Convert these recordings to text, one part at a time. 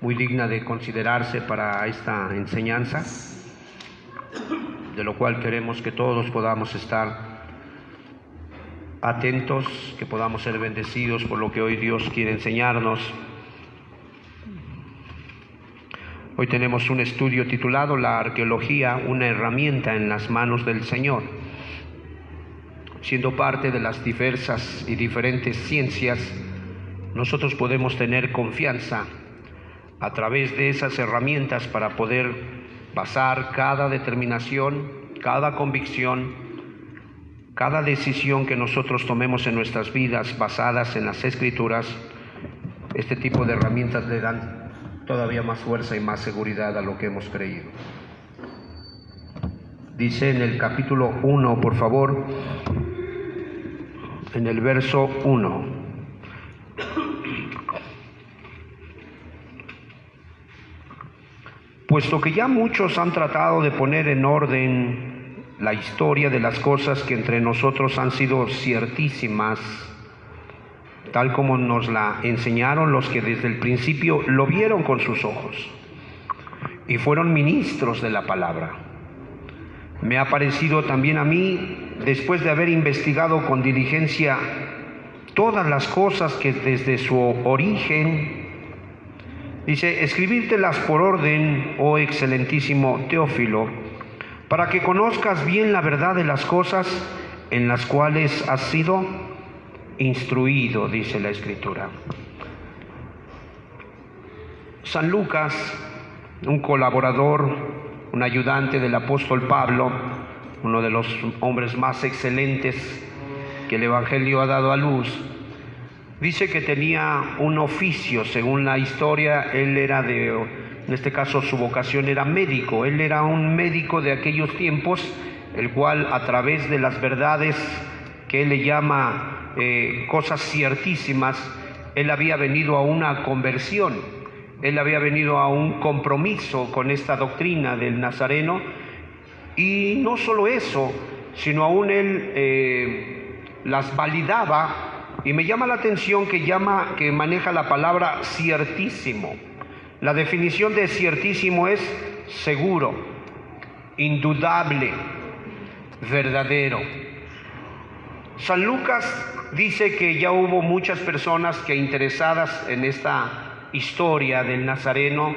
muy digna de considerarse para esta enseñanza, de lo cual queremos que todos podamos estar atentos, que podamos ser bendecidos por lo que hoy Dios quiere enseñarnos. Hoy tenemos un estudio titulado La arqueología, una herramienta en las manos del Señor. Siendo parte de las diversas y diferentes ciencias, nosotros podemos tener confianza a través de esas herramientas para poder basar cada determinación, cada convicción, cada decisión que nosotros tomemos en nuestras vidas basadas en las Escrituras. Este tipo de herramientas le dan todavía más fuerza y más seguridad a lo que hemos creído. Dice en el capítulo 1, por favor, en el verso 1. Puesto que ya muchos han tratado de poner en orden la historia de las cosas que entre nosotros han sido ciertísimas, tal como nos la enseñaron los que desde el principio lo vieron con sus ojos y fueron ministros de la palabra. Me ha parecido también a mí, después de haber investigado con diligencia todas las cosas que desde su origen, dice, escribírtelas por orden, oh excelentísimo Teófilo, para que conozcas bien la verdad de las cosas en las cuales has sido instruido, dice la Escritura. San Lucas, un colaborador, un ayudante del apóstol Pablo, uno de los hombres más excelentes que el Evangelio ha dado a luz, dice que tenía un oficio. Según la historia, él era en este caso su vocación era médico. Él era un médico de aquellos tiempos, el cual a través de las verdades que él le llama cosas ciertísimas, él había venido a una conversión, él había venido a un compromiso con esta doctrina del Nazareno. Y no solo eso, sino aún él las validaba. Y me llama la atención que maneja la palabra ciertísimo. La definición de ciertísimo es seguro, indudable, verdadero. San Lucas dice que ya hubo muchas personas que interesadas en esta historia del Nazareno,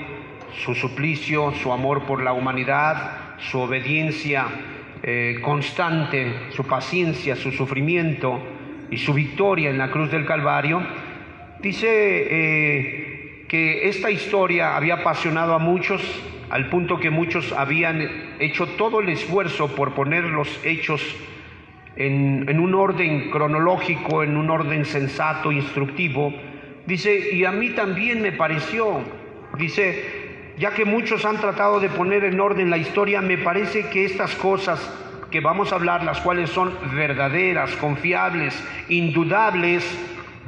su suplicio, su amor por la humanidad, su obediencia constante, su paciencia, su sufrimiento y su victoria en la cruz del Calvario. Dice que esta historia había apasionado a muchos, al punto que muchos habían hecho todo el esfuerzo por poner los hechos en un orden cronológico, en un orden sensato, instructivo. Dice, y a mí también me pareció, dice, ya que muchos han tratado de poner en orden la historia, me parece que estas cosas que vamos a hablar, las cuales son verdaderas, confiables, indudables,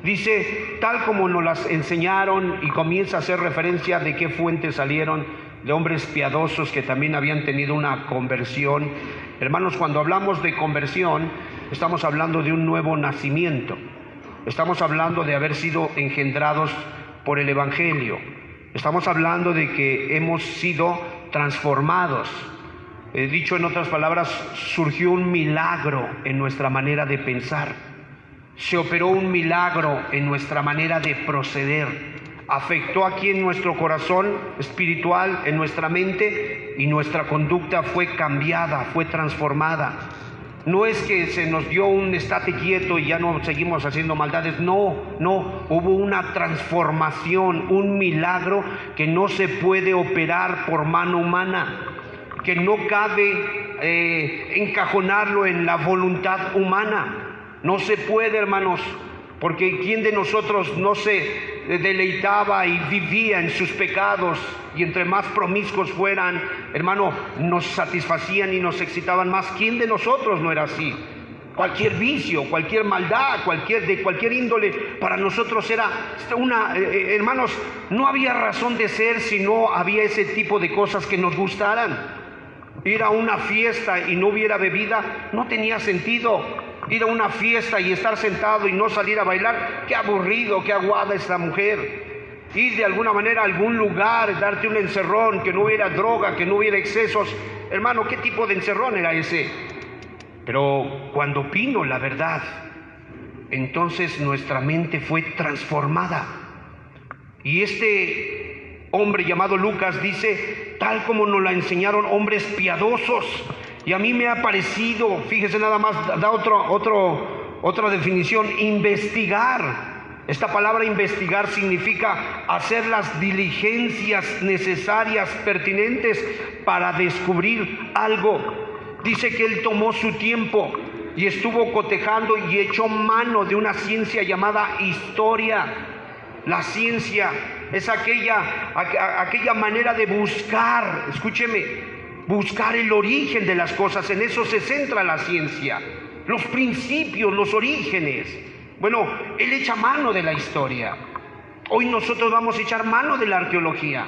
dice, tal como nos las enseñaron, y comienza a hacer referencia de qué fuentes salieron, de hombres piadosos que también habían tenido una conversión. Hermanos, cuando hablamos de conversión, estamos hablando de un nuevo nacimiento. Estamos hablando de haber sido engendrados por el Evangelio. Estamos hablando de que hemos sido transformados. Dicho en otras palabras, surgió un milagro en nuestra manera de pensar. Se operó un milagro en nuestra manera de proceder. Afectó aquí en nuestro corazón espiritual, en nuestra mente, y nuestra conducta fue cambiada, fue transformada. No es que se nos dio un estate quieto y ya no seguimos haciendo maldades. No, hubo una transformación, un milagro que no se puede operar por mano humana, que no cabe encajonarlo en la voluntad humana. No se puede, hermanos, porque ¿quién de nosotros no se deleitaba y vivía en sus pecados? Y entre más promiscuos fueran, hermano, nos satisfacían y nos excitaban más. ¿Quién de nosotros no era así? Cualquier vicio, cualquier maldad, de cualquier índole, para nosotros era hermanos, no había razón de ser si no había ese tipo de cosas que nos gustaran. Ir a una fiesta y no hubiera bebida, no tenía sentido. Ir a una fiesta y estar sentado y no salir a bailar, qué aburrido, qué aguada esta mujer. ir de alguna manera a algún lugar, darte un encerrón, que no hubiera droga, que no hubiera excesos. Hermano, ¿qué tipo de encerrón era ese? Pero cuando vino la verdad, entonces nuestra mente fue transformada. Y este hombre llamado Lucas dice, tal como nos la enseñaron hombres piadosos. Y a mí me ha parecido, fíjese nada más, da otra definición, investigar. Esta palabra investigar significa hacer las diligencias necesarias, pertinentes para descubrir algo. Dice que él tomó su tiempo y estuvo cotejando y echó mano de una ciencia llamada historia. La ciencia es aquella manera de buscar, escúcheme, buscar el origen de las cosas. En eso se centra la ciencia, los principios, los orígenes. Bueno, él echa mano de la historia. Hoy nosotros vamos a echar mano de la arqueología,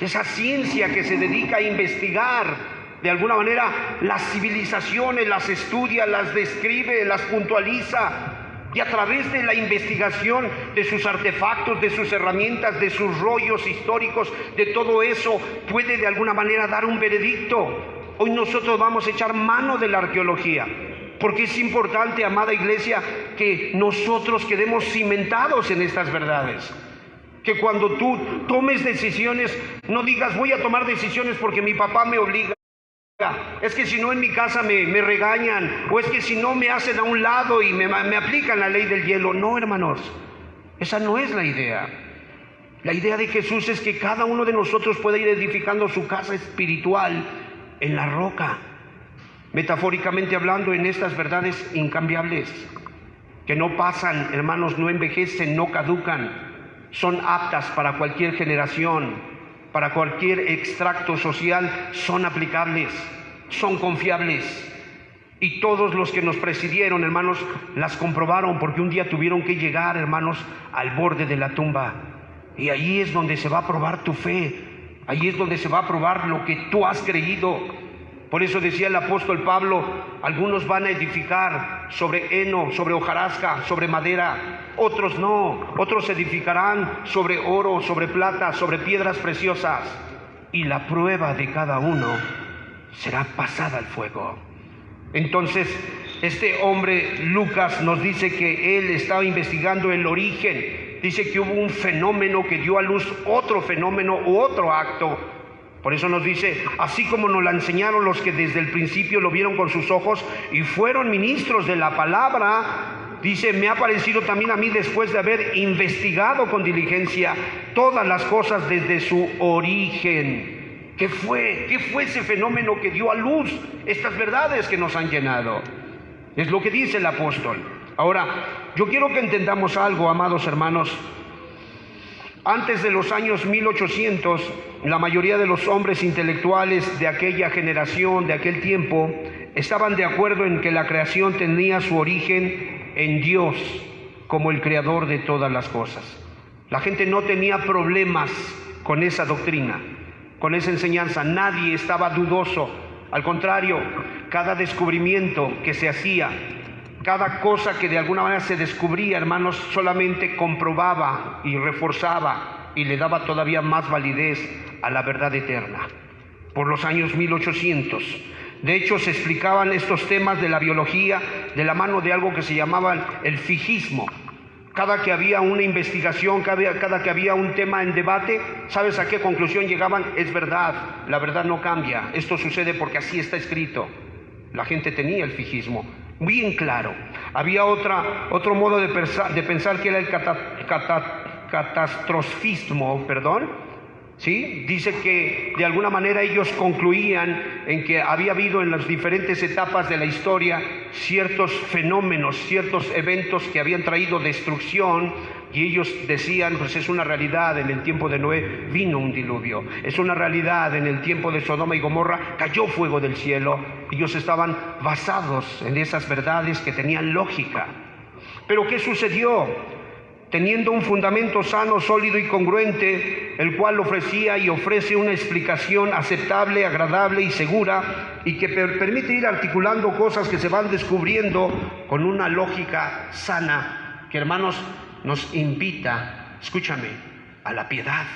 esa ciencia que se dedica a investigar de alguna manera las civilizaciones, las estudia, las describe, las puntualiza, y a través de la investigación de sus artefactos, de sus herramientas, de sus rollos históricos, de todo eso puede de alguna manera dar un veredicto. Hoy nosotros vamos a echar mano de la arqueología, porque es importante, amada iglesia, que nosotros quedemos cimentados en estas verdades. Que cuando tú tomes decisiones, no digas voy a tomar decisiones porque mi papá me obliga. Es que si no en mi casa me regañan, o es que si no me hacen a un lado y me aplican la ley del hielo. No, hermanos, esa no es la idea. La idea de Jesús es que cada uno de nosotros pueda ir edificando su casa espiritual en la roca, metafóricamente hablando, en estas verdades incambiables, que no pasan, hermanos, no envejecen, no caducan, son aptas para cualquier generación, para cualquier extracto social, son aplicables, son confiables. Y todos los que nos presidieron, hermanos, las comprobaron, porque un día tuvieron que llegar, hermanos, al borde de la tumba. Y ahí es donde se va a probar tu fe, ahí es donde se va a probar lo que tú has creído. Por eso decía el apóstol Pablo, algunos van a edificar sobre heno, sobre hojarasca, sobre madera, otros no, otros edificarán sobre oro, sobre plata, sobre piedras preciosas, y la prueba de cada uno será pasada al fuego. Entonces, este hombre Lucas nos dice que él estaba investigando el origen, dice que hubo un fenómeno que dio a luz otro fenómeno u otro acto. Por eso nos dice, así como nos la enseñaron los que desde el principio lo vieron con sus ojos y fueron ministros de la palabra, dice, me ha parecido también a mí, después de haber investigado con diligencia todas las cosas desde su origen. ¿Qué fue ese fenómeno que dio a luz estas verdades que nos han llenado? Es lo que dice el apóstol. Ahora, yo quiero que entendamos algo, amados hermanos. Antes de los años 1800, la mayoría de los hombres intelectuales de aquella generación, de aquel tiempo, estaban de acuerdo en que la creación tenía su origen en Dios como el creador de todas las cosas. La gente no tenía problemas con esa doctrina, con esa enseñanza. Nadie estaba dudoso. Al contrario, cada descubrimiento que se hacía, cada cosa que de alguna manera se descubría, hermanos, solamente comprobaba y reforzaba y le daba todavía más validez a la verdad eterna. Por los años 1800, de hecho, se explicaban estos temas de la biología de la mano de algo que se llamaba el fijismo. Cada que había una investigación, cada que había un tema en debate, ¿sabes a qué conclusión llegaban? Es verdad, la verdad no cambia, esto sucede porque así está escrito. La gente tenía el fijismo bien claro. Había otro modo de pensar que era el catastrofismo, ¿sí? Dice que de alguna manera ellos concluían en que había habido en las diferentes etapas de la historia ciertos fenómenos, ciertos eventos que habían traído destrucción, y ellos decían, pues es una realidad, en el tiempo de Noé vino un diluvio, es una realidad, en el tiempo de Sodoma y Gomorra cayó fuego del cielo. Ellos estaban basados en esas verdades que tenían lógica. Pero ¿qué sucedió? Teniendo un fundamento sano, sólido y congruente, el cual ofrecía y ofrece una explicación aceptable, agradable y segura, y que permite ir articulando cosas que se van descubriendo con una lógica sana, que, hermanos, nos invita, escúchame, a la piedad.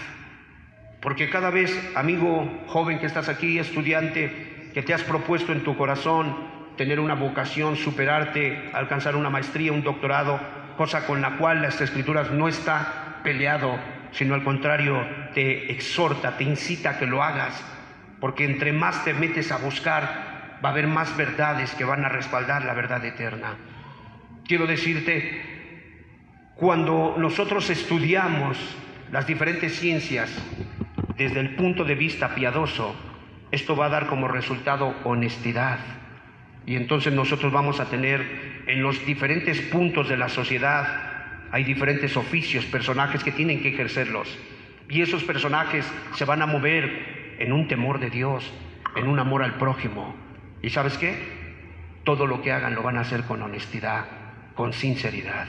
Porque cada vez, amigo joven que estás aquí, estudiante, que te has propuesto en tu corazón tener una vocación, superarte, alcanzar una maestría, un doctorado, cosa con la cual las Escrituras no está peleado, sino al contrario, te exhorta, te incita a que lo hagas, porque entre más te metes a buscar, va a haber más verdades que van a respaldar la verdad eterna. Quiero decirte, cuando nosotros estudiamos las diferentes ciencias desde el punto de vista piadoso, esto va a dar como resultado honestidad. Y entonces nosotros vamos a tener en los diferentes puntos de la sociedad, hay diferentes oficios, personajes que tienen que ejercerlos. Y esos personajes se van a mover en un temor de Dios, en un amor al prójimo. ¿Y sabes qué? Todo lo que hagan lo van a hacer con honestidad, con sinceridad.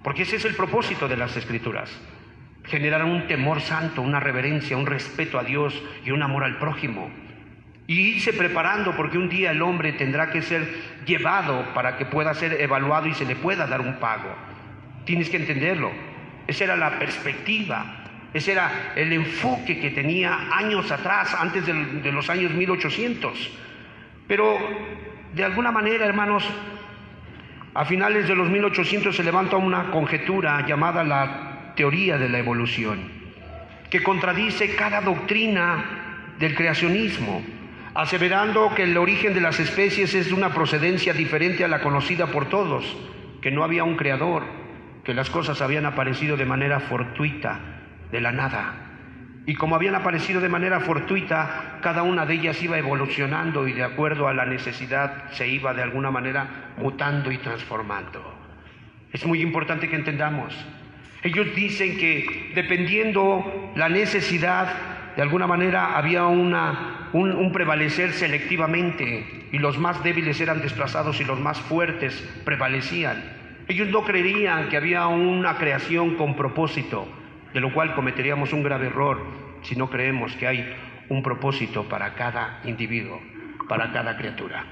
Porque ese es el propósito de las Escrituras. Generar un temor santo, una reverencia, un respeto a Dios y un amor al prójimo. Y irse preparando, porque un día el hombre tendrá que ser llevado para que pueda ser evaluado y se le pueda dar un pago. Tienes que entenderlo. Esa era la perspectiva, ese era el enfoque que tenía años atrás, antes de los años 1800. Pero de alguna manera, hermanos, a finales de los 1800 se levanta una conjetura llamada la teoría de la evolución, que contradice cada doctrina del creacionismo, aseverando que el origen de las especies es de una procedencia diferente a la conocida por todos, que no había un creador, que las cosas habían aparecido de manera fortuita, de la nada. Y como habían aparecido de manera fortuita, cada una de ellas iba evolucionando y de acuerdo a la necesidad se iba de alguna manera mutando y transformando. Es muy importante que entendamos. Ellos dicen que dependiendo la necesidad, de alguna manera había un prevalecer selectivamente y los más débiles eran desplazados y los más fuertes prevalecían. Ellos no creerían que había una creación con propósito, de lo cual cometeríamos un grave error si no creemos que hay un propósito para cada individuo, para cada criatura.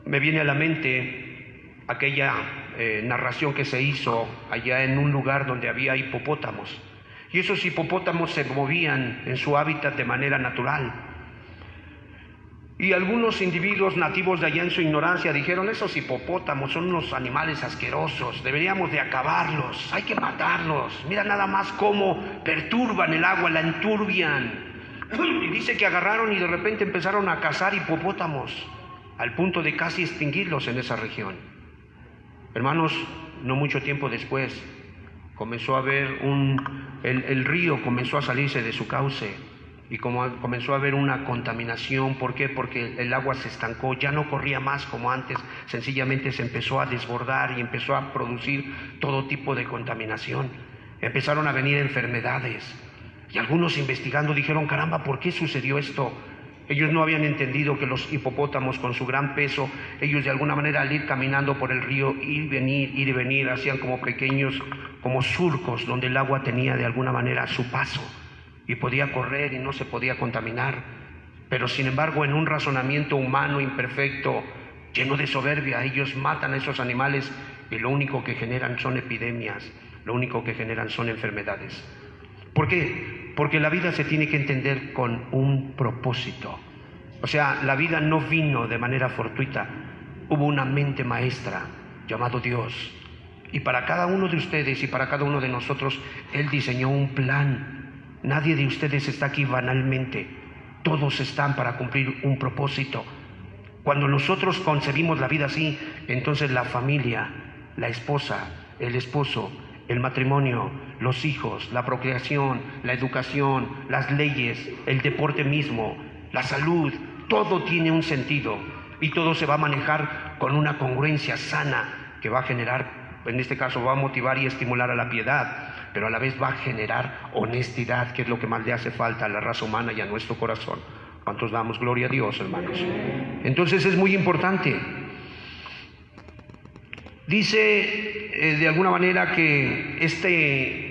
Me viene a la mente aquella narración que se hizo allá en un lugar donde había hipopótamos. Y esos hipopótamos se movían en su hábitat de manera natural. Y algunos individuos nativos de allá en su ignorancia dijeron: esos hipopótamos son unos animales asquerosos, deberíamos de acabarlos, hay que matarlos. Mira nada más cómo perturban el agua, la enturbian. Y dice que agarraron y de repente empezaron a cazar hipopótamos, al punto de casi extinguirlos en esa región. Hermanos, no mucho tiempo después, comenzó a haber el río comenzó a salirse de su cauce y comenzó a haber una contaminación. ¿Por qué? Porque el agua se estancó, ya no corría más como antes, sencillamente se empezó a desbordar y empezó a producir todo tipo de contaminación. Empezaron a venir enfermedades y algunos investigando dijeron: caramba, ¿por qué sucedió esto? Ellos no habían entendido que los hipopótamos, con su gran peso, ellos de alguna manera al ir caminando por el río, ir y venir, hacían como pequeños, como surcos donde el agua tenía de alguna manera su paso y podía correr y no se podía contaminar. Pero sin embargo, en un razonamiento humano imperfecto, lleno de soberbia, ellos matan a esos animales y lo único que generan son epidemias, lo único que generan son enfermedades. ¿Por qué? Porque la vida se tiene que entender con un propósito. O sea, la vida no vino de manera fortuita. Hubo una mente maestra llamado Dios. Y para cada uno de ustedes y para cada uno de nosotros, Él diseñó un plan. Nadie de ustedes está aquí banalmente. Todos están para cumplir un propósito. Cuando nosotros concebimos la vida así, entonces la familia, la esposa, el esposo, el matrimonio, los hijos, la procreación, la educación, las leyes, el deporte mismo, la salud, todo tiene un sentido y todo se va a manejar con una congruencia sana que va a generar, en este caso va a motivar y estimular a la piedad, pero a la vez va a generar honestidad, que es lo que más le hace falta a la raza humana y a nuestro corazón. ¿Cuántos damos gloria a Dios, hermanos? Entonces es muy importante. Dice de alguna manera que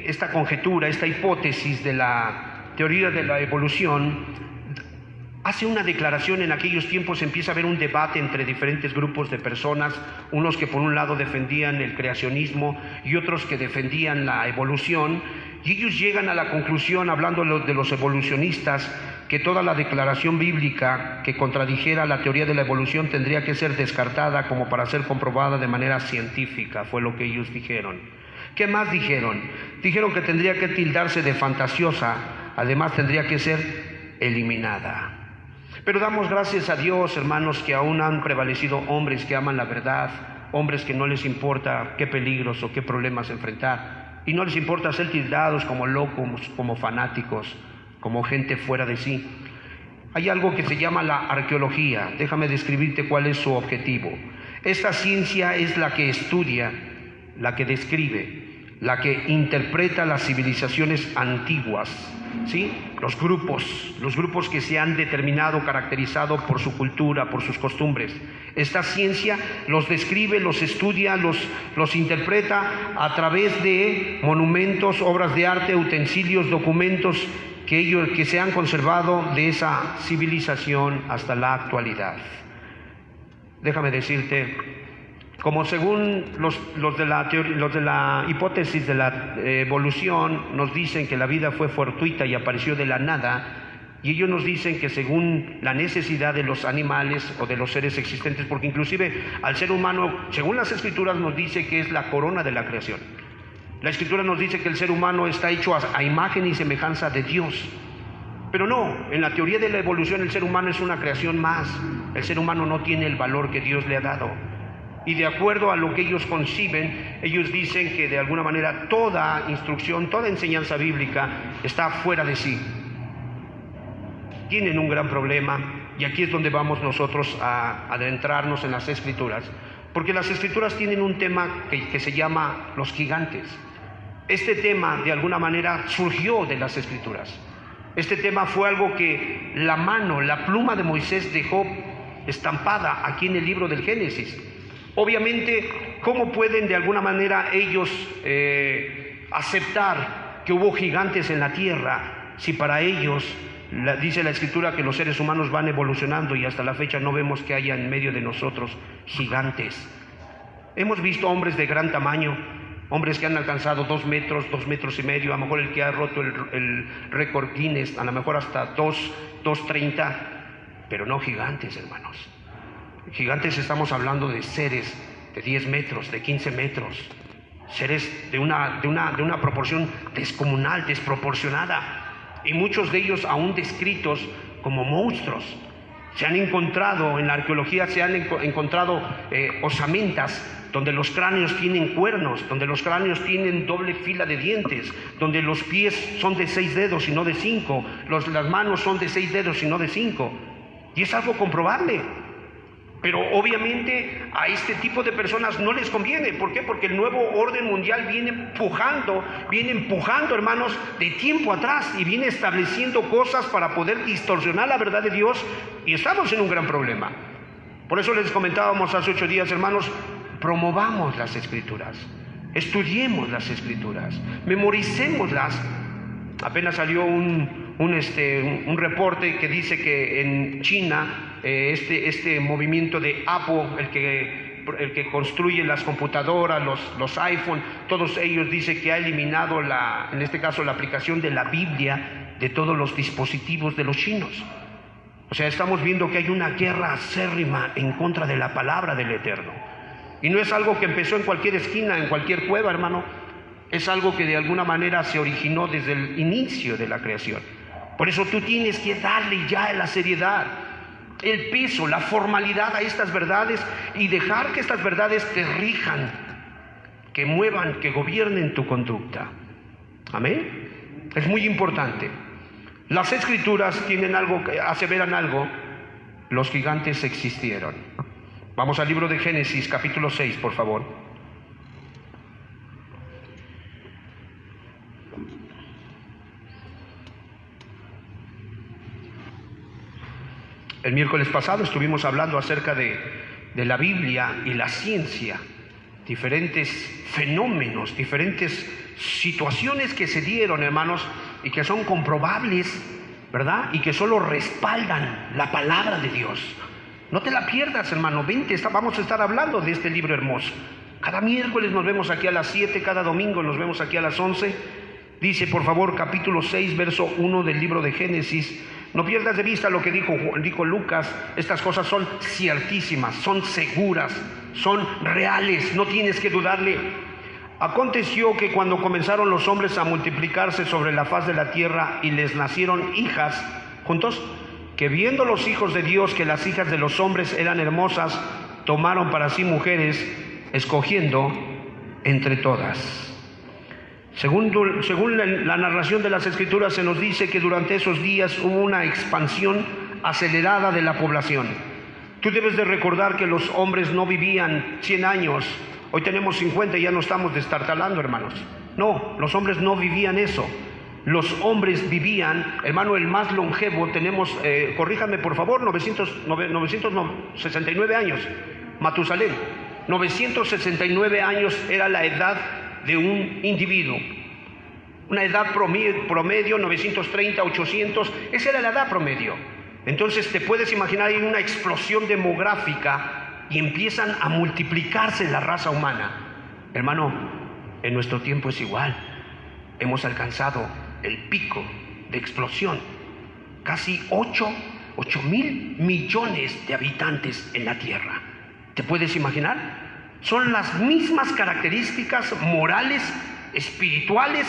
esta conjetura, esta hipótesis de la teoría de la evolución hace una declaración. En aquellos tiempos empieza a haber un debate entre diferentes grupos de personas, unos que por un lado defendían el creacionismo y otros que defendían la evolución, Y ellos llegan a la conclusión, hablando de los evolucionistas, que toda la declaración bíblica que contradijera la teoría de la evolución tendría que ser descartada como para ser comprobada de manera científica, fue lo que ellos dijeron. ¿Qué más dijeron? Dijeron que tendría que tildarse de fantasiosa, además tendría que ser eliminada. Pero damos gracias a Dios, hermanos, que aún han prevalecido hombres que aman la verdad, hombres que no les importa qué peligros o qué problemas enfrentar, y no les importa ser tildados como locos, como fanáticos, como gente fuera de sí. Hay algo que se llama la arqueología. Déjame describirte cuál es su objetivo. Esta ciencia es la que estudia, la que describe, la que interpreta las civilizaciones antiguas, ¿sí? Los grupos que se han determinado, caracterizado por su cultura, por sus costumbres. Esta ciencia los describe, los estudia, los interpreta a través de monumentos, obras de arte, utensilios, documentos que se han conservado de esa civilización hasta la actualidad. Déjame decirte, como según los de la hipótesis de la evolución nos dicen que la vida fue fortuita y apareció de la nada, y ellos nos dicen que según la necesidad de los animales o de los seres existentes, porque inclusive al ser humano, según las escrituras, nos dice que es la corona de la creación. La escritura nos dice que el ser humano está hecho a imagen y semejanza de Dios. Pero no, en la teoría de la evolución el ser humano es una creación más. El ser humano no tiene el valor que Dios le ha dado. Y de acuerdo a lo que ellos conciben, ellos dicen que de alguna manera toda instrucción, toda enseñanza bíblica está fuera de sí. Tienen un gran problema, y aquí es donde vamos nosotros a adentrarnos en las escrituras, porque las escrituras tienen un tema que se llama los gigantes. Este tema de alguna manera surgió de las escrituras. Este tema fue algo que la pluma de Moisés dejó estampada aquí en el libro del Génesis. Obviamente, ¿cómo pueden de alguna manera ellos aceptar que hubo gigantes en la tierra si para ellos, dice la escritura, que los seres humanos van evolucionando y hasta la fecha no vemos que haya en medio de nosotros gigantes? Hemos visto hombres de gran tamaño, hombres que han alcanzado 2 metros, 2 metros y medio, a lo mejor el que ha roto el récord Guinness, a lo mejor hasta 2.30, pero no gigantes, hermanos. Gigantes estamos hablando de seres de 10 metros, de 15 metros, seres de una proporción descomunal, desproporcionada, y muchos de ellos aún descritos como monstruos. Se han encontrado, en la arqueología se han encontrado osamentas donde los cráneos tienen cuernos, donde los cráneos tienen doble fila de dientes, donde los pies son de 6 dedos y no de 5, las manos son de 6 dedos y no de 5, y es algo comprobable. Pero obviamente a este tipo de personas no les conviene. ¿Por qué? Porque el nuevo orden mundial viene empujando, hermanos, de tiempo atrás, y viene estableciendo cosas para poder distorsionar la verdad de Dios, y estamos en un gran problema. Por eso les comentábamos hace 8 días, hermanos, promovamos las escrituras, estudiemos las escrituras, memoricémoslas. Apenas salió un reporte que dice que en China este movimiento de Apple, el que construye las computadoras, los iPhone, todos ellos, dice que ha eliminado en este caso la aplicación de la Biblia de todos los dispositivos de los chinos. O sea, estamos viendo que hay una guerra acérrima en contra de la palabra del Eterno. Y no es algo que empezó en cualquier esquina, en cualquier cueva, hermano. Es algo que de alguna manera se originó desde el inicio de la creación. Por eso tú tienes que darle ya la seriedad, el peso, la formalidad a estas verdades, y dejar que estas verdades te rijan, que muevan, que gobiernen tu conducta. Amén. Es muy importante. Las escrituras tienen algo, aseveran algo: los gigantes existieron. Vamos al libro de Génesis, capítulo 6, por favor. El miércoles pasado estuvimos hablando acerca de la Biblia y la ciencia, diferentes fenómenos, diferentes situaciones que se dieron, hermanos, y que son comprobables, ¿verdad? Y que solo respaldan la palabra de Dios. No te la pierdas, hermano. Vente, vamos a estar hablando de este libro hermoso. Cada miércoles nos vemos aquí a las 7, cada domingo nos vemos aquí a las 11. Dice, por favor, capítulo 6, verso 1 del libro de Génesis. No pierdas de vista lo que dijo Lucas. Estas cosas son ciertísimas, son seguras, son reales, no tienes que dudarle. Aconteció que cuando comenzaron los hombres a multiplicarse sobre la faz de la tierra y les nacieron hijas, juntos, que viendo los hijos de Dios que las hijas de los hombres eran hermosas, tomaron para sí mujeres, escogiendo entre todas. Según la narración de las Escrituras, se nos dice que durante esos días hubo una expansión acelerada de la población. Tú debes de recordar que los hombres no vivían 100 años. Hoy tenemos 50 y ya no estamos destartalando, hermanos. No, los hombres no vivían eso. Los hombres vivían, hermano, el más longevo, tenemos, corríjanme por favor, 969 años. Matusalén, 969 años era la edad de un individuo. Una edad promedio, 930, 800, esa era la edad promedio. Entonces te puedes imaginar, hay una explosión demográfica y empiezan a multiplicarse la raza humana. Hermano, en nuestro tiempo es igual. Hemos alcanzado el pico de explosión. Casi 8,000 millones de habitantes en la tierra. ¿Te puedes imaginar? Son las mismas características morales, espirituales,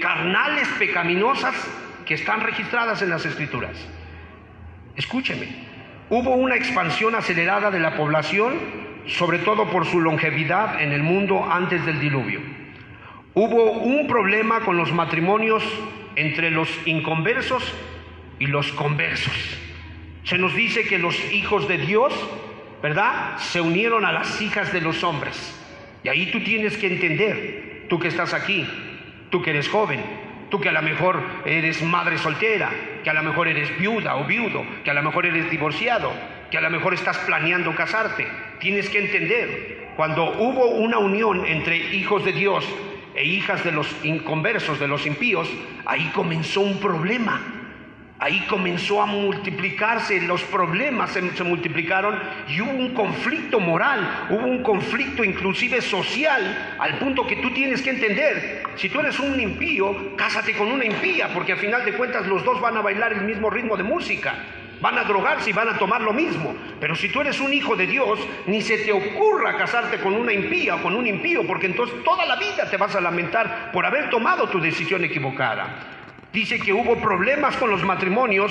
carnales, pecaminosas que están registradas en las Escrituras. Escúcheme, hubo una expansión acelerada de la población, sobre todo por su longevidad en el mundo antes del diluvio. Hubo un problema con los matrimonios entre los inconversos y los conversos. Se nos dice que los hijos de Dios, ¿verdad?, se unieron a las hijas de los hombres. Y ahí tú tienes que entender, tú que estás aquí, tú que eres joven, tú que a lo mejor eres madre soltera, que a lo mejor eres viuda o viudo, que a lo mejor eres divorciado, que a lo mejor estás planeando casarte. Tienes que entender, cuando hubo una unión entre hijos de Dios e hijas de los inconversos, de los impíos, ahí comenzó un problema. Ahí comenzó a multiplicarse, los problemas se multiplicaron y hubo un conflicto moral, hubo un conflicto inclusive social, al punto que tú tienes que entender, si tú eres un impío, cásate con una impía, porque al final de cuentas los dos van a bailar el mismo ritmo de música, van a drogarse y van a tomar lo mismo. Pero si tú eres un hijo de Dios, ni se te ocurra casarte con una impía o con un impío, porque entonces toda la vida te vas a lamentar por haber tomado tu decisión equivocada. Dice que hubo problemas con los matrimonios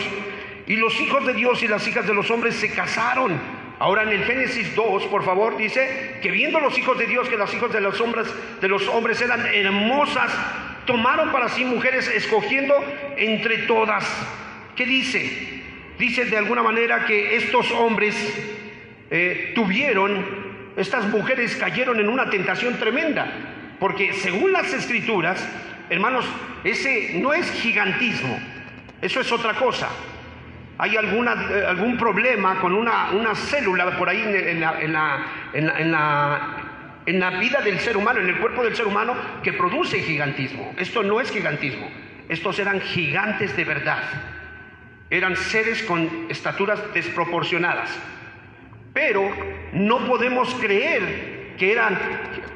y los hijos de Dios y las hijas de los hombres se casaron. Ahora en el Génesis 2, por favor, dice que viendo los hijos de Dios que las hijas de los hombres eran hermosas, tomaron para sí mujeres, escogiendo entre todas. ¿Qué dice? Dice de alguna manera que estos hombres estas mujeres cayeron en una tentación tremenda, porque según las Escrituras, hermanos, ese no es gigantismo, eso es otra cosa. Hay algún problema con una célula por ahí en la vida del ser humano, en el cuerpo del ser humano, que produce gigantismo. Esto no es gigantismo, estos eran gigantes de verdad, eran seres con estaturas desproporcionadas. Pero no podemos creer que eran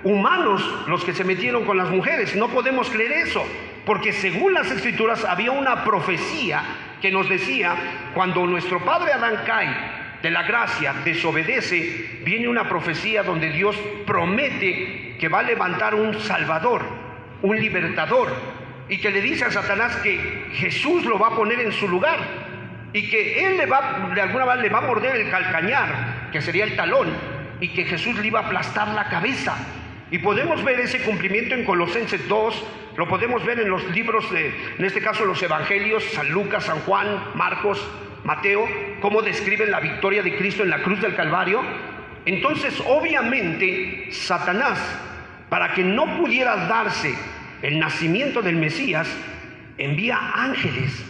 humanos los que se metieron con las mujeres, no podemos creer eso, porque según las Escrituras había una profecía que nos decía, cuando nuestro padre Adán cae de la gracia, desobedece, viene una profecía donde Dios promete que va a levantar un Salvador, un libertador, y que le dice a Satanás que Jesús lo va a poner en su lugar y que él de alguna manera le va a morder el calcañar, que sería el talón, y que Jesús le iba a aplastar la cabeza. Y podemos ver ese cumplimiento en Colosenses 2, lo podemos ver en los libros, en este caso los evangelios, San Lucas, San Juan, Marcos, Mateo, cómo describen la victoria de Cristo en la cruz del Calvario. Entonces, obviamente, Satanás, para que no pudiera darse el nacimiento del Mesías, envía ángeles,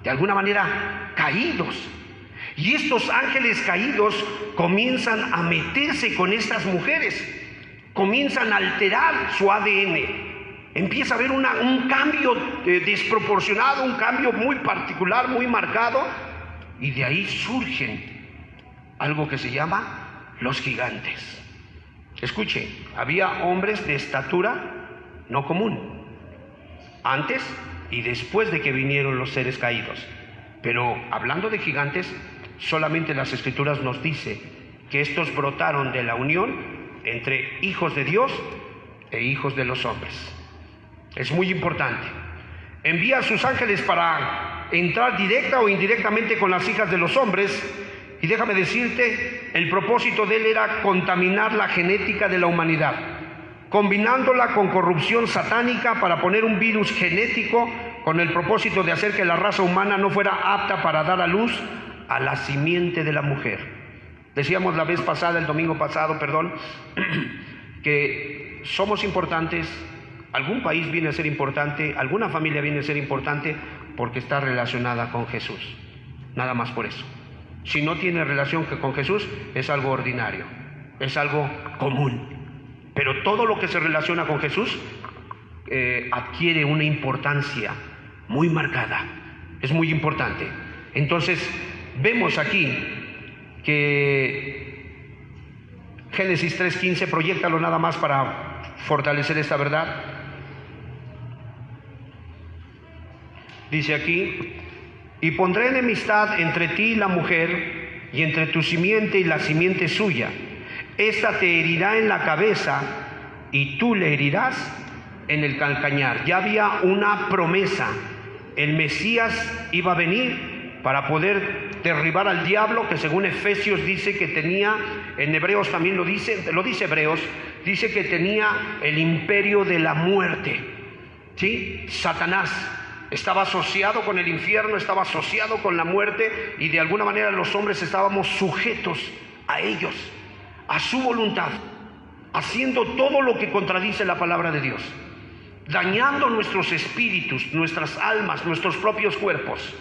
de alguna manera caídos. Y estos ángeles caídos comienzan a meterse con estas mujeres, comienzan a alterar su ADN. Empieza a haber un cambio desproporcionado, un cambio muy particular, muy marcado, y de ahí surgen algo que se llama los gigantes. Escuche, había hombres de estatura no común, antes y después de que vinieron los seres caídos. Pero hablando de gigantes, solamente las Escrituras nos dice que estos brotaron de la unión entre hijos de Dios e hijos de los hombres. Es muy importante. Envía a sus ángeles para entrar directa o indirectamente con las hijas de los hombres, y déjame decirte, el propósito de él era contaminar la genética de la humanidad, combinándola con corrupción satánica para poner un virus genético con el propósito de hacer que la raza humana no fuera apta para dar a luz a la simiente de la mujer. Decíamos la vez pasada, el domingo pasado, perdón, que somos importantes, algún país viene a ser importante, alguna familia viene a ser importante porque está relacionada con Jesús, nada más por eso. Si no tiene relación con Jesús, es algo ordinario, es algo común. Pero todo lo que se relaciona con Jesús adquiere una importancia muy marcada, es muy importante. Entonces, vemos aquí que Génesis 3:15, proyéctalo nada más para fortalecer esta verdad. Dice aquí: y pondré enemistad entre ti y la mujer, y entre tu simiente y la simiente suya. Esta te herirá en la cabeza, y tú le herirás en el calcañar. Ya había una promesa. El Mesías iba a venir para poder derribar al diablo, que según Efesios dice que tenía, en Hebreos también lo dice Hebreos, dice que tenía el imperio de la muerte. ¿Sí? Satanás estaba asociado con el infierno, estaba asociado con la muerte, y de alguna manera los hombres estábamos sujetos a ellos, a su voluntad, haciendo todo lo que contradice la palabra de Dios, dañando nuestros espíritus, nuestras almas, nuestros propios cuerpos,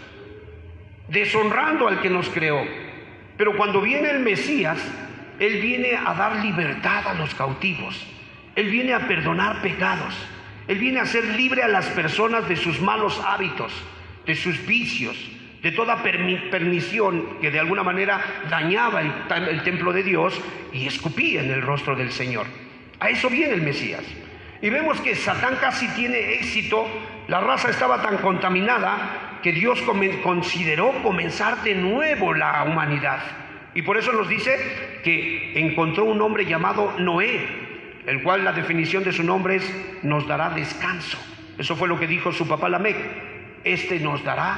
deshonrando al que nos creó. Pero cuando viene el Mesías, Él viene a dar libertad a los cautivos, Él viene a perdonar pecados, Él viene a hacer libre a las personas de sus malos hábitos, de sus vicios, de toda permisión que de alguna manera dañaba el templo de Dios y escupía en el rostro del Señor. A eso viene el Mesías. Y vemos que Satán casi tiene éxito. La raza estaba tan contaminada que Dios consideró comenzar de nuevo la humanidad. Y por eso nos dice que encontró un hombre llamado Noé, el cual la definición de su nombre es: nos dará descanso. Eso fue lo que dijo su papá Lamec: este nos dará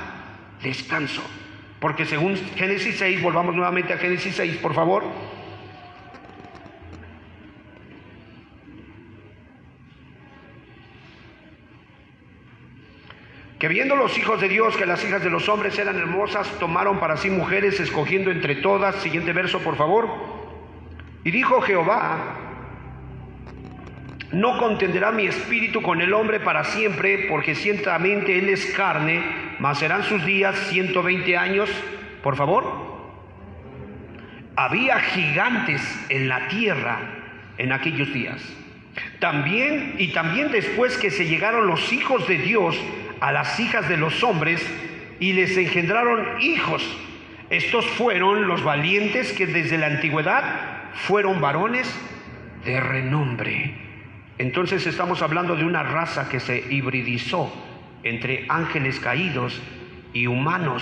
descanso. Porque según Génesis 6, volvamos nuevamente a Génesis 6, por favor. Que viendo los hijos de Dios que las hijas de los hombres eran hermosas, tomaron para sí mujeres, escogiendo entre todas. Siguiente verso, por favor. Y dijo Jehová: no contenderá mi espíritu con el hombre para siempre, porque ciertamente él es carne, mas serán sus días 120 años. Por favor. Había gigantes en la tierra en aquellos días. También después que se llegaron los hijos de Dios a las hijas de los hombres y les engendraron hijos. Estos fueron los valientes que desde la antigüedad fueron varones de renombre. Entonces estamos hablando de una raza que se hibridizó entre ángeles caídos y humanos,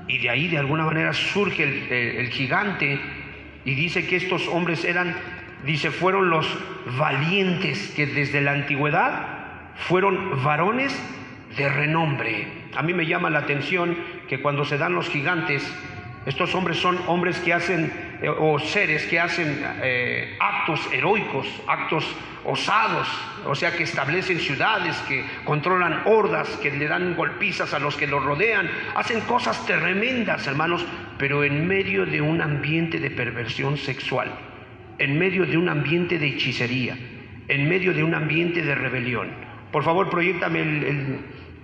y de ahí de alguna manera surge el gigante, y dice que estos hombres fueron los valientes que desde la antigüedad fueron varones de renombre. A mí me llama la atención que cuando se dan los gigantes, estos hombres son hombres que hacen, o seres que hacen actos heroicos, actos osados, o sea, que establecen ciudades, que controlan hordas, que le dan golpizas a los que los rodean, hacen cosas tremendas, hermanos, pero en medio de un ambiente de perversión sexual, en medio de un ambiente de hechicería, en medio de un ambiente de rebelión. Por favor, proyéctame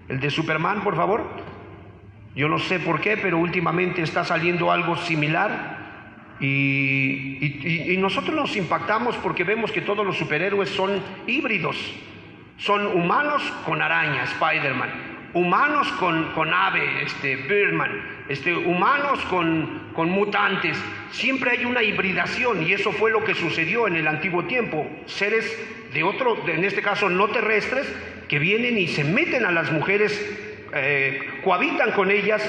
el de Superman, por favor. Yo no sé por qué, pero últimamente está saliendo algo similar, y nosotros nos impactamos porque vemos que todos los superhéroes son híbridos. Son humanos con araña, Spider-Man, humanos con ave, Birdman, humanos con mutantes. Siempre hay una hibridación, y eso fue lo que sucedió en el antiguo tiempo. Seres en este caso no terrestres, que vienen y se meten a las mujeres, cohabitan con ellas,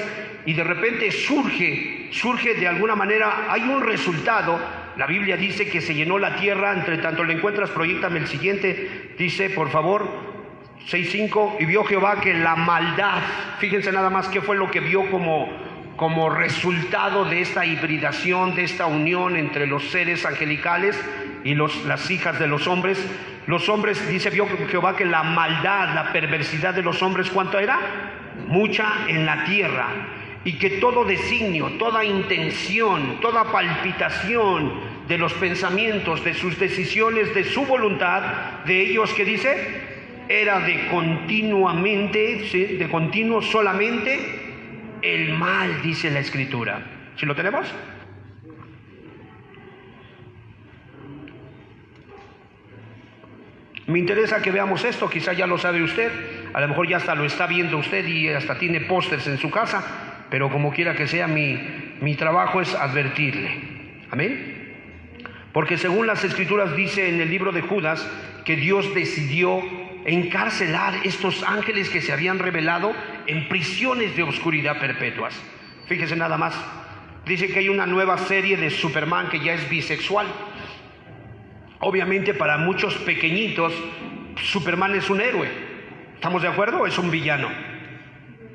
y de repente surge de alguna manera, hay un resultado. La Biblia dice que se llenó la tierra. Entre tanto lo encuentras, proyéctame el siguiente, dice por favor, 6:5, y vio Jehová que la maldad, fíjense nada más qué fue lo que vio como resultado de esta hibridación, de esta unión entre los seres angelicales y las hijas de los hombres. Los hombres, dice, vio Jehová que la maldad, la perversidad de los hombres, ¿cuánto era? Mucha en la tierra, y que todo designio, toda intención, toda palpitación de los pensamientos, de sus decisiones, de su voluntad, de ellos, ¿qué dice? Era de continuamente, ¿sí? De continuo solamente el mal, dice la Escritura. ¿Sí lo tenemos? Me interesa que veamos esto. Quizá ya lo sabe usted, a lo mejor ya hasta lo está viendo usted y hasta tiene pósters en su casa, pero como quiera que sea, mi trabajo es advertirle. Amén. Porque según las Escrituras dice en el libro de Judas que Dios decidió encarcelar estos ángeles que se habían revelado en prisiones de oscuridad perpetuas. Fíjese nada más, dice que hay una nueva serie de Superman que ya es bisexual. Obviamente para muchos pequeñitos Superman es un héroe, ¿estamos de acuerdo? ¿O es un villano?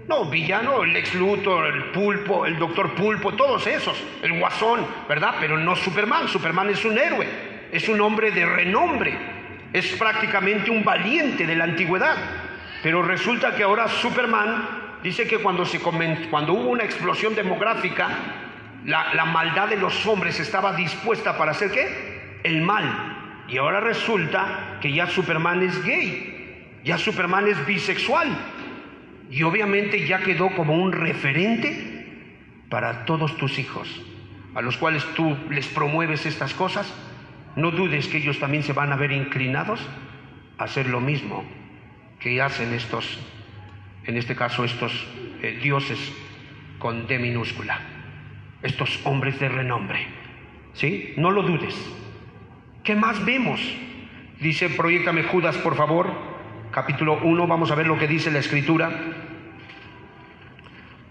No, villano, el Lex Luthor, el Pulpo, el Doctor Pulpo, todos esos, el Guasón, ¿verdad? Pero no Superman. Superman es un héroe, es un hombre de renombre, es prácticamente un valiente de la antigüedad. Pero resulta que ahora Superman dice que cuando hubo una explosión demográfica, la maldad de los hombres estaba dispuesta para hacer ¿qué? El mal. Y ahora resulta que ya Superman es gay, ya Superman es bisexual, y obviamente ya quedó como un referente para todos tus hijos, a los cuales tú les promueves estas cosas. No dudes que ellos también se van a ver inclinados a hacer lo mismo que hacen estos, en este caso estos dioses con D minúscula, estos hombres de renombre, ¿sí? No lo dudes. ¿Qué más vemos? Dice, proyéctame Judas, por favor, capítulo 1, vamos a ver lo que dice la Escritura.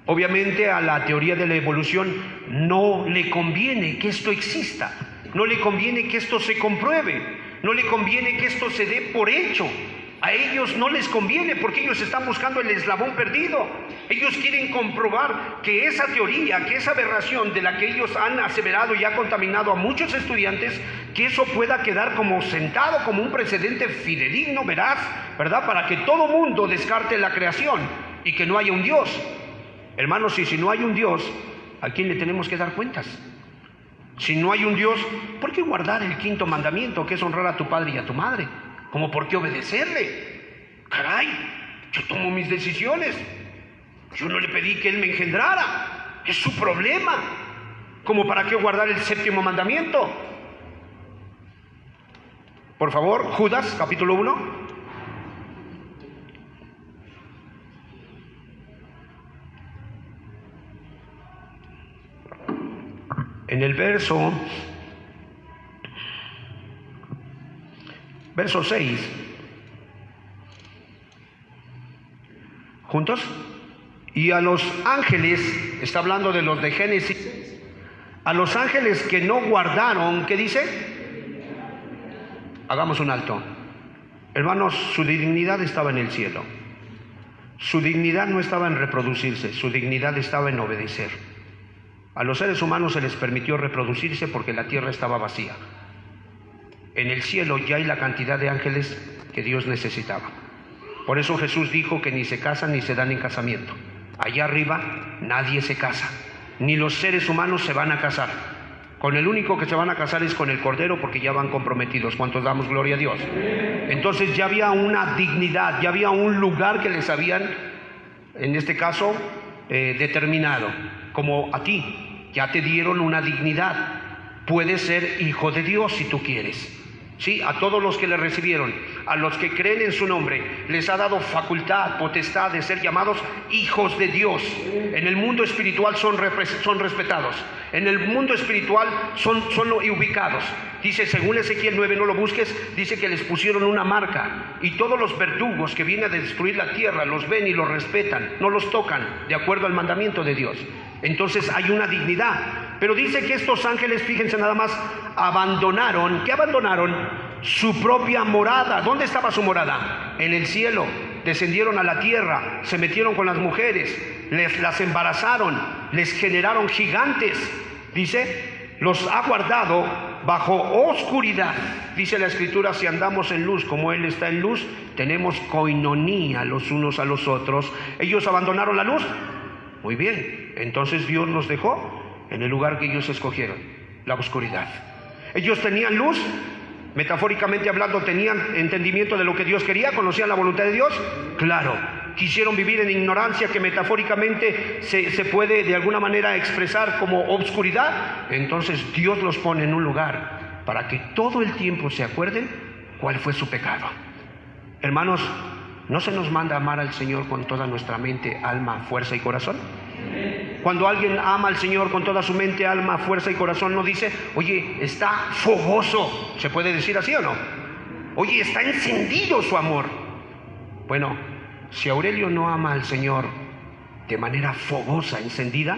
Obviamente a la teoría de la evolución no le conviene que esto exista, no le conviene que esto se compruebe, no le conviene que esto se dé por hecho. A ellos no les conviene porque ellos están buscando el eslabón perdido. Ellos quieren comprobar que esa teoría, que esa aberración de la que ellos han aseverado y ha contaminado a muchos estudiantes, que eso pueda quedar como sentado, como un precedente fidedigno, veraz, ¿verdad? Para que todo mundo descarte la creación y que no haya un Dios. Hermanos, y si no hay un Dios, ¿a quién le tenemos que dar cuentas? Si no hay un Dios, ¿por qué guardar el 5.º mandamiento, que es honrar a tu padre y a tu madre? ¿Cómo por qué obedecerle? Caray, yo tomo mis decisiones. Yo no le pedí que él me engendrara. Es su problema. ¿Cómo para qué guardar el 7.º mandamiento? Por favor, Judas, capítulo 1. En el verso 6, juntos, y a los ángeles, está hablando de los de Génesis, a los ángeles que no guardaron, ¿qué dice? Hagamos un alto. Hermanos, su dignidad estaba en el cielo. Su dignidad no estaba en reproducirse, su dignidad estaba en obedecer. A los seres humanos se les permitió reproducirse porque la tierra estaba vacía. En el cielo ya hay la cantidad de ángeles que Dios necesitaba. Por eso Jesús dijo que ni se casan ni se dan en casamiento. Allá arriba nadie se casa, ni los seres humanos se van a casar. Con el único que se van a casar es con el Cordero, porque ya van comprometidos. ¿Cuántos damos gloria a Dios? Entonces ya había una dignidad, ya había un lugar que les habían, en este caso, determinado. Como a ti, ya te dieron una dignidad. Puedes ser hijo de Dios si tú quieres. Sí, a todos los que le recibieron, a los que creen en su nombre, les ha dado facultad, potestad de ser llamados hijos de Dios. En el mundo espiritual son respetados. En el mundo espiritual son ubicados. Dice, según Ezequiel 9, no lo busques, dice que les pusieron una marca. Y todos los verdugos que vienen a destruir la tierra los ven y los respetan, no los tocan, de acuerdo al mandamiento de Dios. Entonces hay una dignidad. Pero dice que estos ángeles, fíjense nada más, abandonaron. ¿Qué abandonaron? Su propia morada. ¿Dónde estaba su morada? En el cielo. Descendieron a la tierra, se metieron con las mujeres, las embarazaron, les generaron gigantes. Dice, los ha guardado bajo oscuridad. Dice la Escritura, si andamos en luz como Él está en luz, tenemos coinonía los unos a los otros. Ellos abandonaron la luz. Muy bien, entonces Dios los dejó en el lugar que ellos escogieron, la oscuridad. Ellos tenían luz, metafóricamente hablando, tenían entendimiento de lo que Dios quería, conocían la voluntad de Dios. Claro, quisieron vivir en ignorancia, que metafóricamente se puede de alguna manera expresar como obscuridad. Entonces Dios los pone en un lugar para que todo el tiempo se acuerden cuál fue su pecado. Hermanos, ¿no se nos manda amar al Señor con toda nuestra mente, alma, fuerza y corazón? Cuando alguien ama al Señor con toda su mente, alma, fuerza y corazón, no dice, oye, está fogoso. ¿Se puede decir así o no? Oye, está encendido su amor. Bueno, si Aurelio no ama al Señor de manera fogosa, encendida,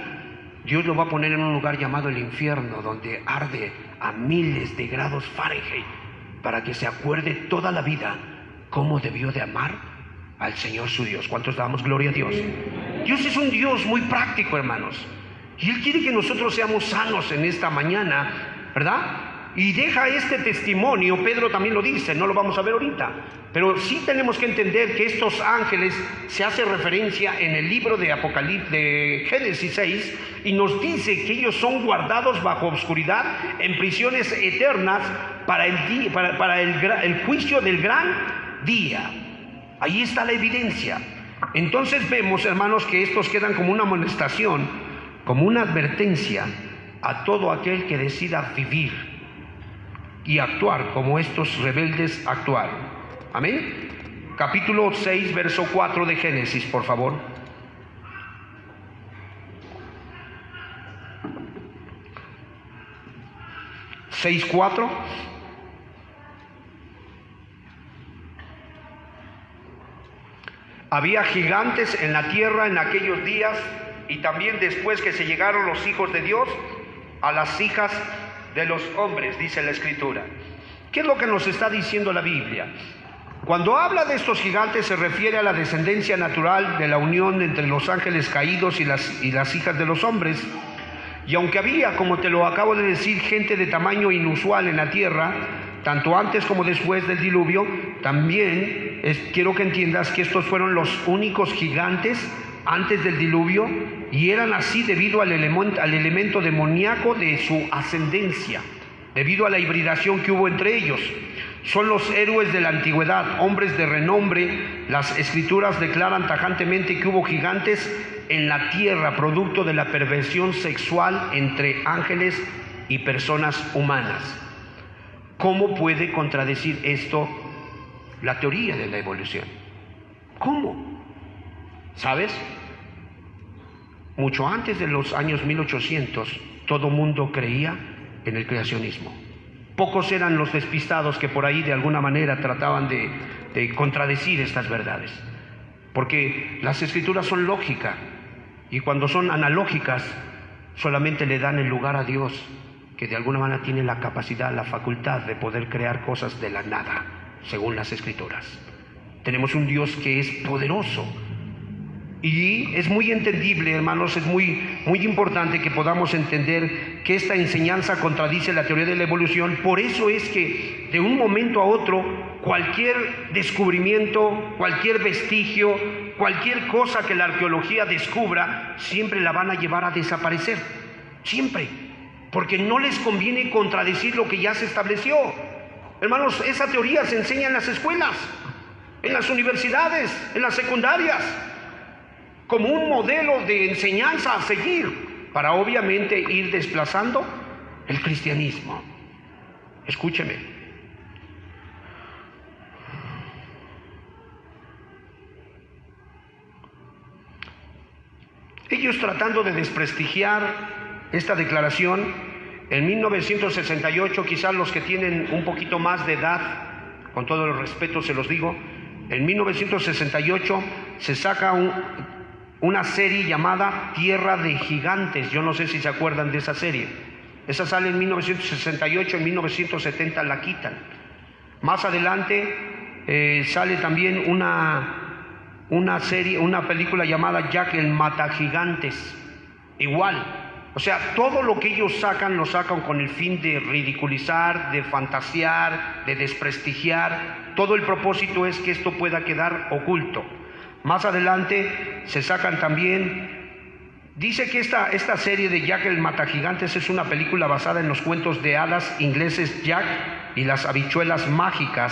Dios lo va a poner en un lugar llamado el infierno, donde arde a miles de grados Fahrenheit, para que se acuerde toda la vida cómo debió de amar al Señor su Dios. ¿Cuántos damos gloria a Dios? Dios es un Dios muy práctico, hermanos, y Él quiere que nosotros seamos sanos en esta mañana, ¿verdad? Y deja este testimonio. Pedro también lo dice, no lo vamos a ver ahorita, pero sí tenemos que entender que estos ángeles, se hace referencia en el libro de Apocalipsis, de Génesis 6, y nos dice que ellos son guardados bajo oscuridad en prisiones eternas para el juicio del gran día. Ahí está la evidencia. Entonces vemos, hermanos, que estos quedan como una amonestación, como una advertencia a todo aquel que decida vivir y actuar como estos rebeldes actuaron. Amén. Capítulo 6, verso 4 de Génesis, por favor. ¿6:4? Había gigantes en la tierra en aquellos días, y también después que se llegaron los hijos de Dios a las hijas de los hombres, dice la Escritura. ¿Qué es lo que nos está diciendo la Biblia? Cuando habla de estos gigantes se refiere a la descendencia natural de la unión entre los ángeles caídos y las hijas de los hombres. Y aunque había, como te lo acabo de decir, gente de tamaño inusual en la tierra, tanto antes como después del diluvio, también quiero que entiendas que estos fueron los únicos gigantes antes del diluvio, y eran así debido al elemento demoníaco de su ascendencia, debido a la hibridación que hubo entre ellos. Son los héroes de la antigüedad, hombres de renombre. Las Escrituras declaran tajantemente que hubo gigantes en la tierra, producto de la perversión sexual entre ángeles y personas humanas. ¿Cómo puede contradecir esto la teoría de la evolución? ¿Cómo? ¿Sabes? Mucho antes de los años 1800, todo mundo creía en el creacionismo. Pocos eran los despistados que por ahí de alguna manera trataban de contradecir estas verdades, porque las Escrituras son lógicas, y cuando son analógicas solamente le dan el lugar a Dios, que de alguna manera tiene la capacidad, la facultad de poder crear cosas de la nada, según las Escrituras. Tenemos un Dios que es poderoso, y es muy entendible, hermanos, es muy importante que podamos entender que esta enseñanza contradice la teoría de la evolución. Por eso es que de un momento a otro, cualquier descubrimiento, cualquier vestigio, cualquier cosa que la arqueología descubra, siempre la van a llevar a desaparecer, siempre, porque no les conviene contradecir lo que ya se estableció. Hermanos, esa teoría se enseña en las escuelas, en las universidades, en las secundarias, como un modelo de enseñanza a seguir, para obviamente ir desplazando el cristianismo. Escúcheme, Ellos tratando de desprestigiar esta declaración, en 1968, quizás los que tienen un poquito más de edad, con todo el respeto se los digo, en 1968 se saca una serie llamada Tierra de Gigantes. Yo no sé si se acuerdan de esa serie. Esa sale en 1968, en 1970 la quitan. Más adelante sale también una serie, una película llamada Jack el Matagigantes. Igual. O sea, todo lo que ellos sacan, lo sacan con el fin de ridiculizar, de fantasear, de desprestigiar. Todo el propósito es que esto pueda quedar oculto. Más adelante se sacan también... Dice que esta serie de Jack el Matagigantes es una película basada en los cuentos de hadas ingleses Jack y las habichuelas mágicas.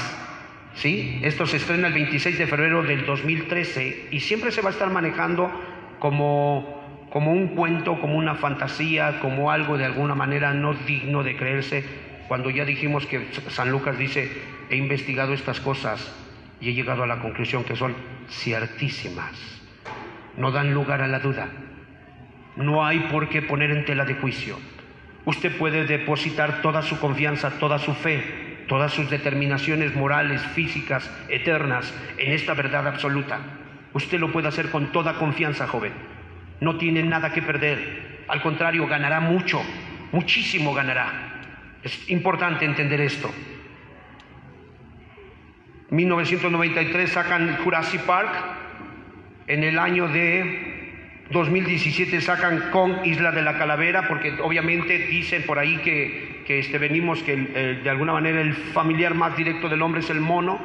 ¿Sí? Esto se estrena el 26 de febrero del 2013 y siempre se va a estar manejando como un cuento, como una fantasía, como algo de alguna manera no digno de creerse, cuando ya dijimos que San Lucas dice, he investigado estas cosas y he llegado a la conclusión que son ciertísimas, no dan lugar a la duda, no hay por qué poner en tela de juicio. Usted puede depositar toda su confianza, toda su fe, todas sus determinaciones morales, físicas, eternas, en esta verdad absoluta. Usted lo puede hacer con toda confianza, joven. No tiene nada que perder, al contrario, ganará mucho, muchísimo ganará. Es importante entender esto. 1993 sacan Jurassic Park, en el año de 2017 sacan Kong, Isla de la Calavera, porque obviamente dicen por ahí que venimos, que de alguna manera el familiar más directo del hombre es el mono.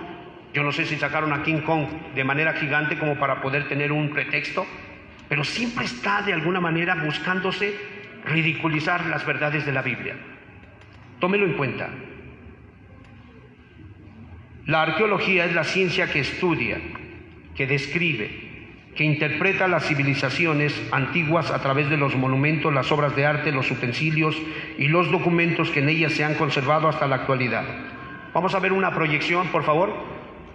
Yo no sé si sacaron a King Kong de manera gigante como para poder tener un pretexto, pero siempre está de alguna manera buscándose ridiculizar las verdades de la Biblia. Tómelo en cuenta. La arqueología es la ciencia que estudia, que describe, que interpreta las civilizaciones antiguas a través de los monumentos, las obras de arte, los utensilios y los documentos que en ellas se han conservado hasta la actualidad. Vamos a ver una proyección, por favor.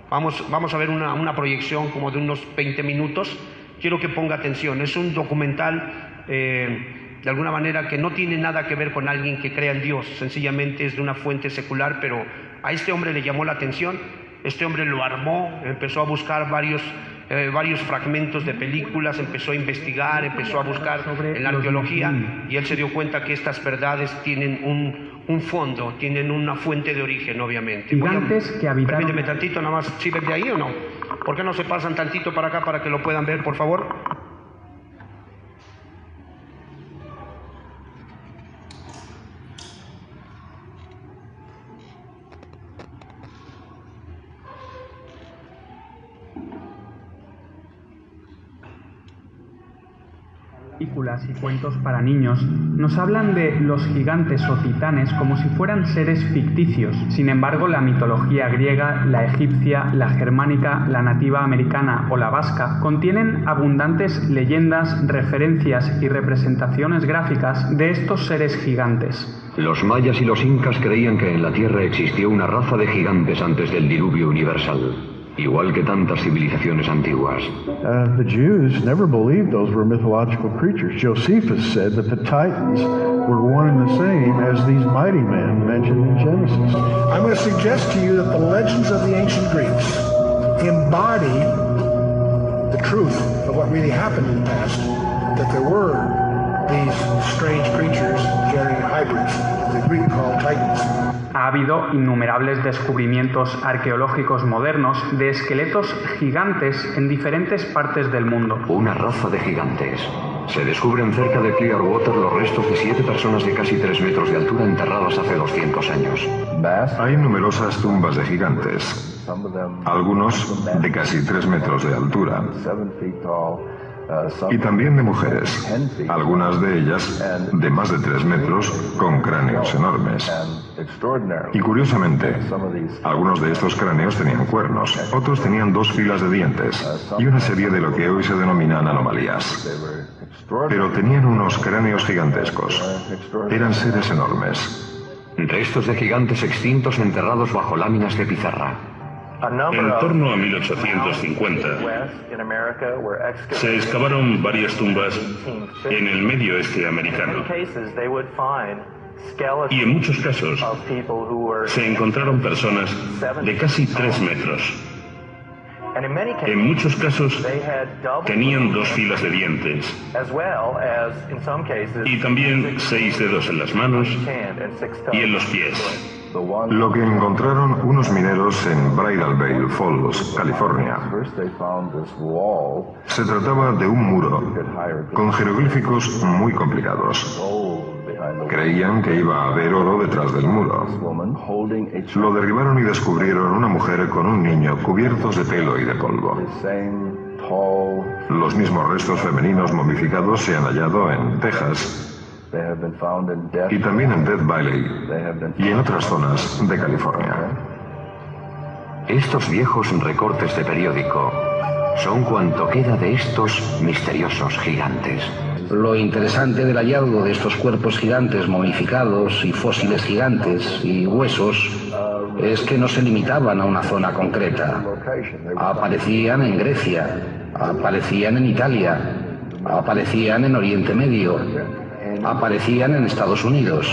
Vamos a ver una proyección como de unos 20 minutos. Quiero que ponga atención. Es un documental de alguna manera que no tiene nada que ver con alguien que crea en Dios. Sencillamente es de una fuente secular, pero a este hombre le llamó la atención. Este hombre lo armó, empezó a buscar varios fragmentos de películas, empezó a investigar, empezó a buscar en la arqueología y él se dio cuenta que estas verdades tienen un fondo, tienen una fuente de origen, obviamente. Gigantes que habitaron... Permíteme tantito, nada más, ¿sí ven de ahí o no? ¿Por qué no se pasan tantito para acá para que lo puedan ver, por favor? Películas y cuentos para niños nos hablan de los gigantes o titanes como si fueran seres ficticios. Sin embargo, la mitología griega, la egipcia, la germánica, la nativa americana o la vasca contienen abundantes leyendas, referencias y representaciones gráficas de estos seres gigantes. Los mayas y los incas creían que en la Tierra existió una raza de gigantes antes del diluvio universal. Igual que tantas civilizaciones antiguas. The Jews never believed those were mythological creatures. Josephus said that the Titans were one and the same as these mighty men mentioned in Genesis. I'm going to suggest to you that the legends of the ancient Greeks embody the truth of what really happened in the past, that there were these strange creatures, generating hybrids, the Greek called Titans. Ha habido innumerables descubrimientos arqueológicos modernos de esqueletos gigantes en diferentes partes del mundo. Una raza de gigantes. Se descubren cerca de Clearwater los restos de 7 personas de casi 3 metros de altura enterradas hace 200 años. Hay numerosas tumbas de gigantes, algunos de casi 3 metros de altura. Y también de mujeres, algunas de ellas de más de 3 metros, con cráneos enormes. Y curiosamente, algunos de estos cráneos tenían cuernos, otros tenían 2 filas de dientes y una serie de lo que hoy se denominan anomalías. Pero tenían unos cráneos gigantescos. Eran seres enormes. Restos de gigantes extintos enterrados bajo láminas de pizarra. En torno a 1850, se excavaron varias tumbas en el medio oeste americano. Y en muchos casos se encontraron personas de casi 3 metros. En muchos casos tenían 2 filas de dientes y también 6 dedos en las manos y en los pies. Lo que encontraron unos mineros en Bridal Veil Falls, California, se trataba de un muro con jeroglíficos muy complicados. Creían que iba a haber oro detrás del muro. Lo derribaron y descubrieron una mujer con un niño cubiertos de pelo y de polvo. Los mismos restos femeninos momificados se han hallado en Texas y también en Death Valley y en otras zonas de California. Estos viejos recortes de periódico son cuanto queda de estos misteriosos gigantes. Lo interesante del hallazgo de estos cuerpos gigantes momificados y fósiles gigantes y huesos es que no se limitaban a una zona concreta. Aparecían en Grecia, aparecían en Italia, aparecían en Oriente Medio, aparecían en Estados Unidos.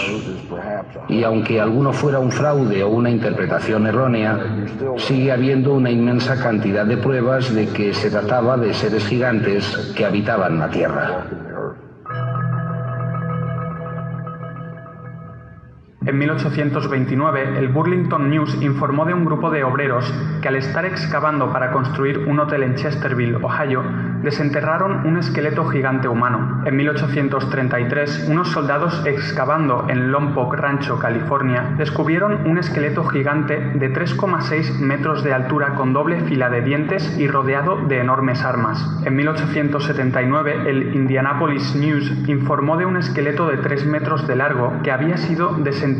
Y aunque alguno fuera un fraude o una interpretación errónea, sigue habiendo una inmensa cantidad de pruebas de que se trataba de seres gigantes que habitaban la Tierra. En 1829, el Burlington News informó de un grupo de obreros que al estar excavando para construir un hotel en Chesterville, Ohio, desenterraron un esqueleto gigante humano. En 1833, unos soldados excavando en Lompoc Rancho, California, descubrieron un esqueleto gigante de 3,6 metros de altura con doble fila de dientes y rodeado de enormes armas. En 1879, el Indianapolis News informó de un esqueleto de 3 metros de largo que había sido desenterrado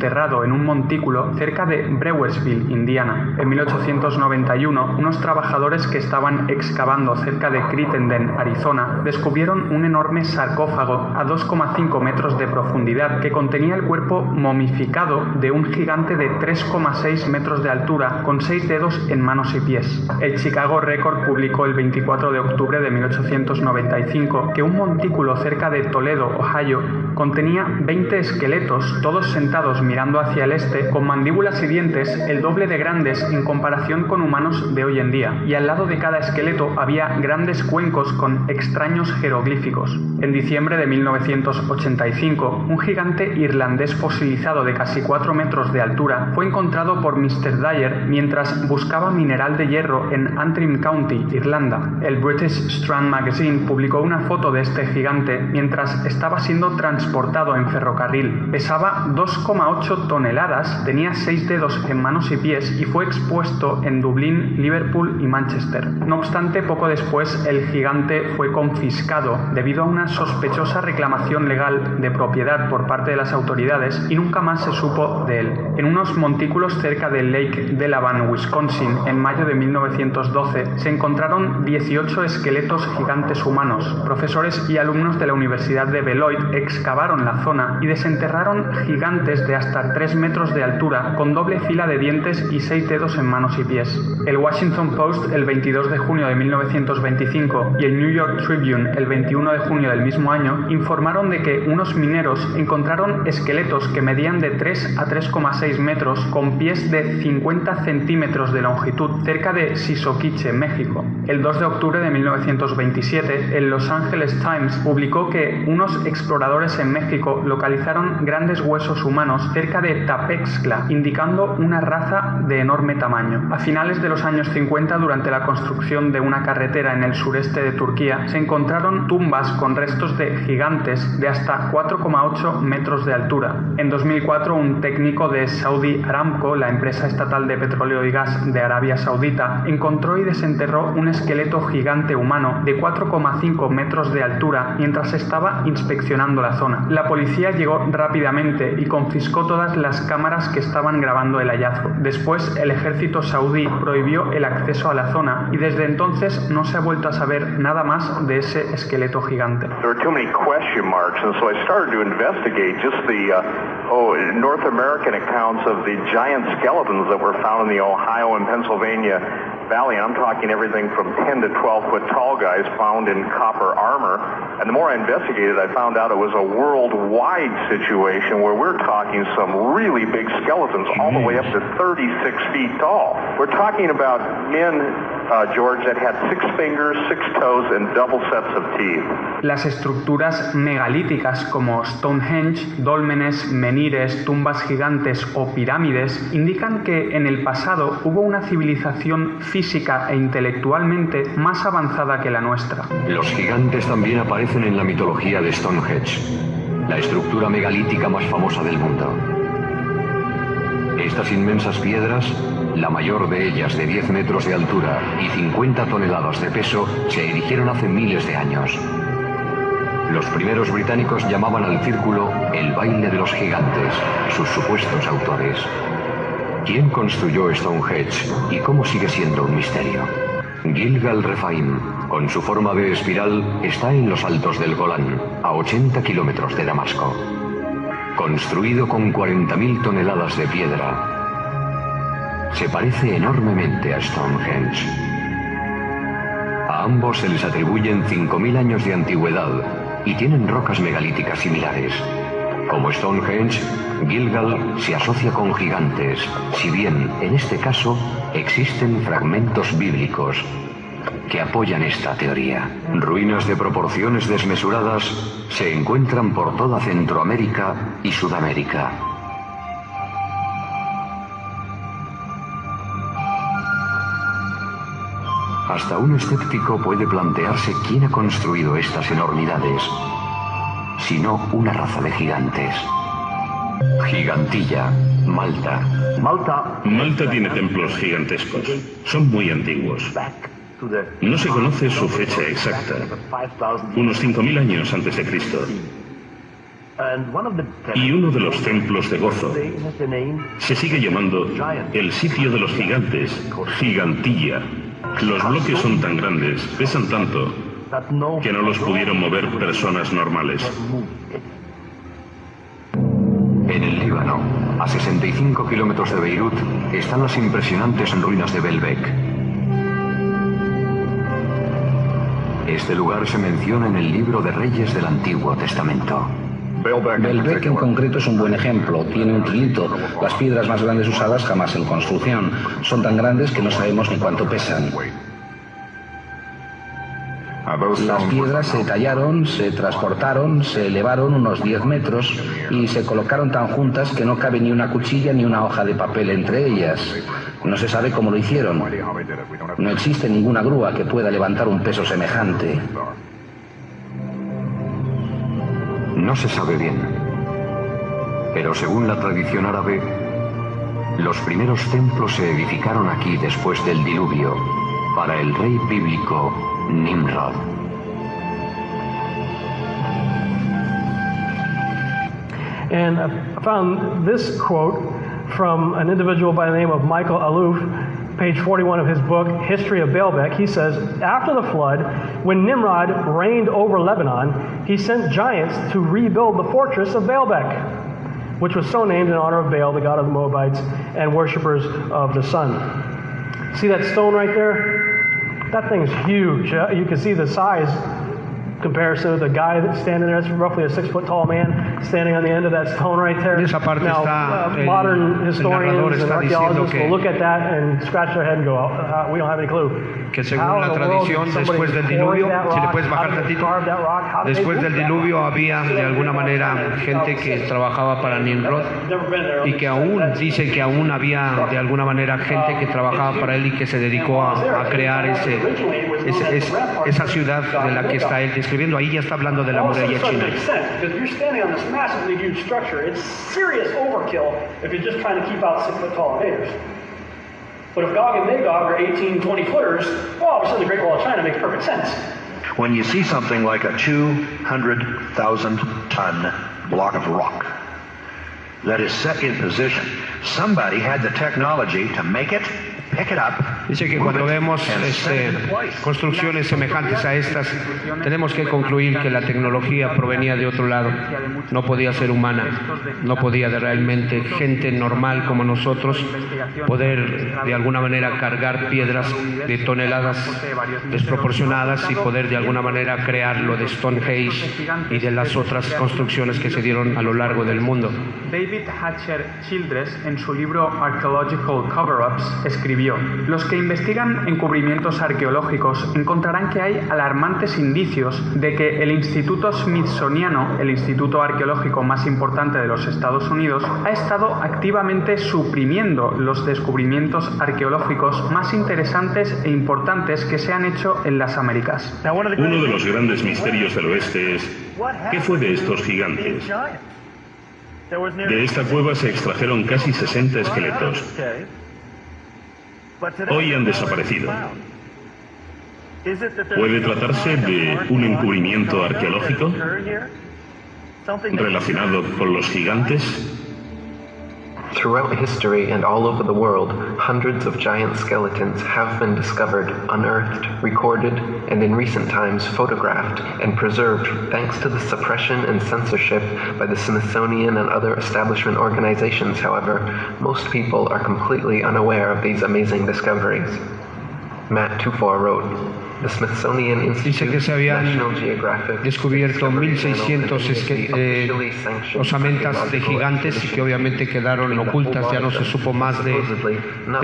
en un montículo cerca de Brewersville, Indiana. En 1891, unos trabajadores que estaban excavando cerca de Crittenden, Arizona, descubrieron un enorme sarcófago a 2,5 metros de profundidad que contenía el cuerpo momificado de un gigante de 3,6 metros de altura con 6 dedos en manos y pies. El Chicago Record publicó el 24 de octubre de 1895 que un montículo cerca de Toledo, Ohio, contenía 20 esqueletos, todos sentados mirando hacia el este, con mandíbulas y dientes el doble de grandes en comparación con humanos de hoy en día, y al lado de cada esqueleto había grandes cuencos con extraños jeroglíficos. En diciembre de 1985, un gigante irlandés fosilizado de casi 4 metros de altura fue encontrado por Mr. Dyer mientras buscaba mineral de hierro en Antrim County, Irlanda. El British Strand Magazine publicó una foto de este gigante mientras estaba siendo transportado en ferrocarril. Pesaba 2,8 toneladas, tenía 6 dedos en manos y pies y fue expuesto en Dublín, Liverpool y Manchester. No obstante, poco después el gigante fue confiscado debido a una sospechosa reclamación legal de propiedad por parte de las autoridades y nunca más se supo de él. En unos montículos cerca de Lake Delavan, Wisconsin, en mayo de 1912, se encontraron 18 esqueletos gigantes humanos. Profesores y alumnos de la Universidad de Beloit excavaron la zona y desenterraron gigantes de hasta 3 metros de altura con doble fila de dientes y 6 dedos en manos y pies. El Washington Post el 22 de junio de 1925 y el New York Tribune el 21 de junio del mismo año informaron de que unos mineros encontraron esqueletos que medían de 3 a 3,6 metros con pies de 50 centímetros de longitud cerca de Sisoquiche, México. El 2 de octubre de 1927, el Los Angeles Times publicó que unos exploradores en México localizaron grandes huesos humanos cerca de Tapexcla, indicando una raza de enorme tamaño. A finales de los años 50, durante la construcción de una carretera en el sureste de Turquía, se encontraron tumbas con restos de gigantes de hasta 4,8 metros de altura. En 2004, un técnico de Saudi Aramco, la empresa estatal de petróleo y gas de Arabia Saudita, encontró y desenterró un esqueleto gigante humano de 4,5 metros de altura mientras estaba inspeccionando la zona. La policía llegó rápidamente y confiscó todas las cámaras que estaban grabando el hallazgo. Después, el ejército saudí prohibió el acceso a la zona y desde entonces no se ha vuelto a saber saber nada más de ese esqueleto gigante. There are too many question marks, and so I started to investigate just the North American accounts of the giant skeletons that were found in the Ohio and Pennsylvania Valley. And I'm talking everything from 10 to 12 foot tall guys found in copper armor. And the more I investigated, I found out it was a worldwide situation where we're talking some really big skeletons, all the way up to 36 feet tall. We're talking about men, George, that had 6 fingers, 6 toes, and double sets of teeth. Las estructuras megalíticas como Stonehenge, dólmenes, menhires, tumbas gigantes o pirámides indican que en el pasado hubo una civilización física e intelectualmente más avanzada que la nuestra. Los gigantes también aparecen en la mitología de Stonehenge, la estructura megalítica más famosa del mundo. Estas inmensas piedras, la mayor de ellas de 10 metros de altura y 50 toneladas de peso, se erigieron hace miles de años. Los primeros británicos llamaban al círculo el baile de los gigantes, sus supuestos autores. ¿Quién construyó Stonehenge y cómo sigue siendo un misterio? Gilgal Rephaim, con su forma de espiral, está en los altos del Golán, a 80 kilómetros de Damasco. Construido con 40.000 toneladas de piedra, se parece enormemente a Stonehenge. A ambos se les atribuyen 5.000 años de antigüedad y tienen rocas megalíticas similares. Como Stonehenge, Gilgal se asocia con gigantes, si bien, en este caso, existen fragmentos bíblicos que apoyan esta teoría. Ruinas de proporciones desmesuradas se encuentran por toda Centroamérica y Sudamérica. Hasta un escéptico puede plantearse quién ha construido estas enormidades, sino una raza de gigantes. Gigantilla, Malta. Malta tiene templos gigantescos. Son muy antiguos. No se conoce su fecha exacta. Unos 5.000 años antes de Cristo. Y uno de los templos de Gozo se sigue llamando el sitio de los gigantes, Gigantilla. Los bloques son tan grandes, pesan tanto, que no los pudieron mover personas normales. En el Líbano, a 65 kilómetros de Beirut, están las impresionantes ruinas de Baalbek. Este lugar se menciona en el libro de Reyes del Antiguo Testamento. Baalbek en concreto es un buen ejemplo. Tiene un trilito, las piedras más grandes usadas jamás en construcción. Son tan grandes que no sabemos ni cuánto pesan. Las piedras se tallaron, se transportaron, se elevaron unos 10 metros y se colocaron tan juntas que no cabe ni una cuchilla ni una hoja de papel entre ellas. No se sabe cómo lo hicieron. No existe ninguna grúa que pueda levantar un peso semejante. No se sabe bien, pero según la tradición árabe, los primeros templos se edificaron aquí después del diluvio, para el rey bíblico Nimrod. And I found this quote from an individual by the name of Michael Aluf, page 41 of his book, History of Baalbek. He says, after the flood, when Nimrod reigned over Lebanon, he sent giants to rebuild the fortress of Baalbek, which was so named in honor of Baal, the god of the Moabites, and worshippers of the sun. See that stone right there? That thing's huge. You can see the size comparison of the guy that's standing there. It's roughly a 6-foot tall man standing on the end of that stone right there. Esa parte now, está modern historians and archaeologists will look que, at that and scratch their head and go, we don't have any clue. Que según la tradición, después del diluvio, si le puedes bajar tantito, después del diluvio había de alguna manera gente que trabajaba para Nimrod y que aún, dice que aún había de alguna manera gente que trabajaba para él y que se dedicó a crear esa ciudad de la que está él describiendo. Ahí ya está hablando de la muralla china. But if Gog and Magog are 18, 20 footers, well, all of a sudden the Great Wall of China makes perfect sense. When you see something like a 200,000 ton block of rock, that is set in position. Somebody had the technology to make it, pick it up. Dice que cuando vemos construcciones semejantes a estas, tenemos que concluir que la tecnología provenía de otro lado. No podía ser humana, no podía de realmente gente normal como nosotros poder de alguna manera cargar piedras de toneladas desproporcionadas y poder de alguna manera crear lo de Stonehenge y de las otras construcciones que se dieron a lo largo del mundo. David Hatcher Childress, en su libro Archaeological Cover-Ups, escribió: los que investigan encubrimientos arqueológicos encontrarán que hay alarmantes indicios de que el Instituto Smithsoniano, el instituto arqueológico más importante de los Estados Unidos, ha estado activamente suprimiendo los descubrimientos arqueológicos más interesantes e importantes que se han hecho en las Américas. Uno de los grandes misterios del oeste es: ¿qué fue de estos gigantes? De esta cueva se extrajeron casi 60 esqueletos. Hoy han desaparecido. ¿Puede tratarse de un encubrimiento arqueológico relacionado con los gigantes? Throughout history and all over the world, hundreds of giant skeletons have been discovered, unearthed, recorded, and in recent times photographed and preserved thanks to the suppression and censorship by the Smithsonian and other establishment organizations. However, most people are completely unaware of these amazing discoveries. Matt Tufor wrote, The Smithsonian Institute, National Geographic, descubierto 1.600 osamentas de gigantes y que obviamente quedaron ocultas, ya no se supo más de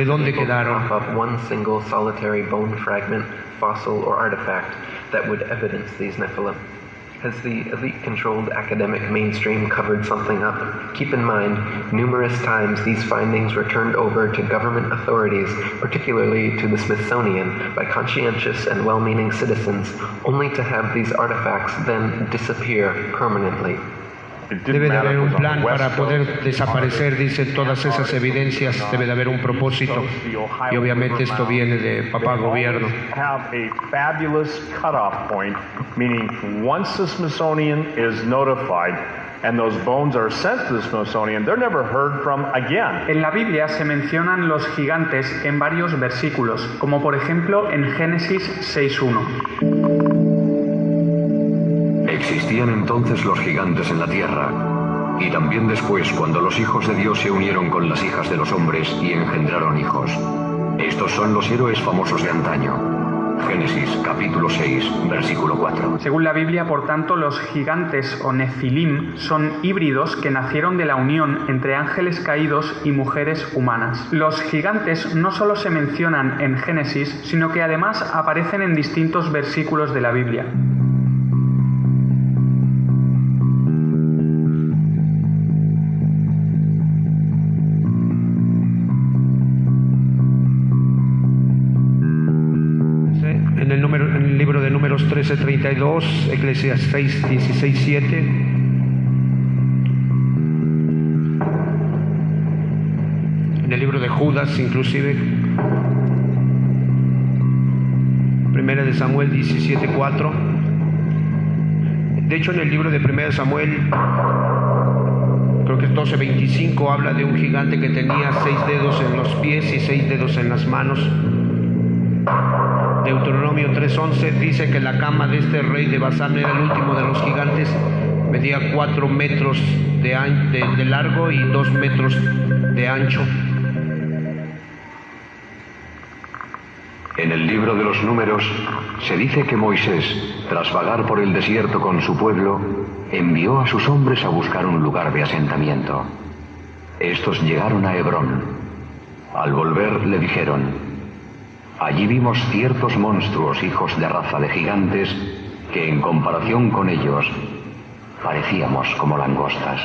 dónde quedaron. One single solitary bone fragment, fossil or artifact that would evidence these Nephilim. Has the elite-controlled academic mainstream covered something up? Keep in mind, numerous times these findings were turned over to government authorities, particularly to the Smithsonian, by conscientious and well-meaning citizens, only to have these artifacts then disappear permanently. Debe de haber un plan para poder desaparecer, dicen, todas esas evidencias, debe de haber un propósito y obviamente esto viene de papá gobierno. Have a fabulous cutoff point, meaning once the Smithsonian is notified and those bones are sent to the Smithsonian, they're never heard from again. En la Biblia se mencionan los gigantes en varios versículos, como por ejemplo en Génesis 6:1. Existían entonces los gigantes en la tierra, y también después cuando los hijos de Dios se unieron con las hijas de los hombres y engendraron hijos. Estos son los héroes famosos de antaño. Génesis capítulo 6, versículo 4. Según la Biblia, por tanto, los gigantes o Nefilim son híbridos que nacieron de la unión entre ángeles caídos y mujeres humanas. Los gigantes no solo se mencionan en Génesis, sino que además aparecen en distintos versículos de la Biblia. En el libro de Números 13:32, Eclesiastés 16:7. En el libro de Judas, inclusive. Primera de Samuel 17:4. De hecho, en el libro de Primera de Samuel, creo que es 12:25, habla de un gigante que tenía 6 dedos en los pies y 6 dedos en las manos. Deuteronomio 3:11 dice que la cama de este rey de Basán era el último de los gigantes, medía 4 metros de largo y 2 metros de ancho. En el libro de los Números se dice que Moisés, tras vagar por el desierto con su pueblo, envió a sus hombres a buscar un lugar de asentamiento. Estos llegaron a Hebrón. Al volver le dijeron: allí vimos ciertos monstruos hijos de raza de gigantes que en comparación con ellos parecíamos como langostas.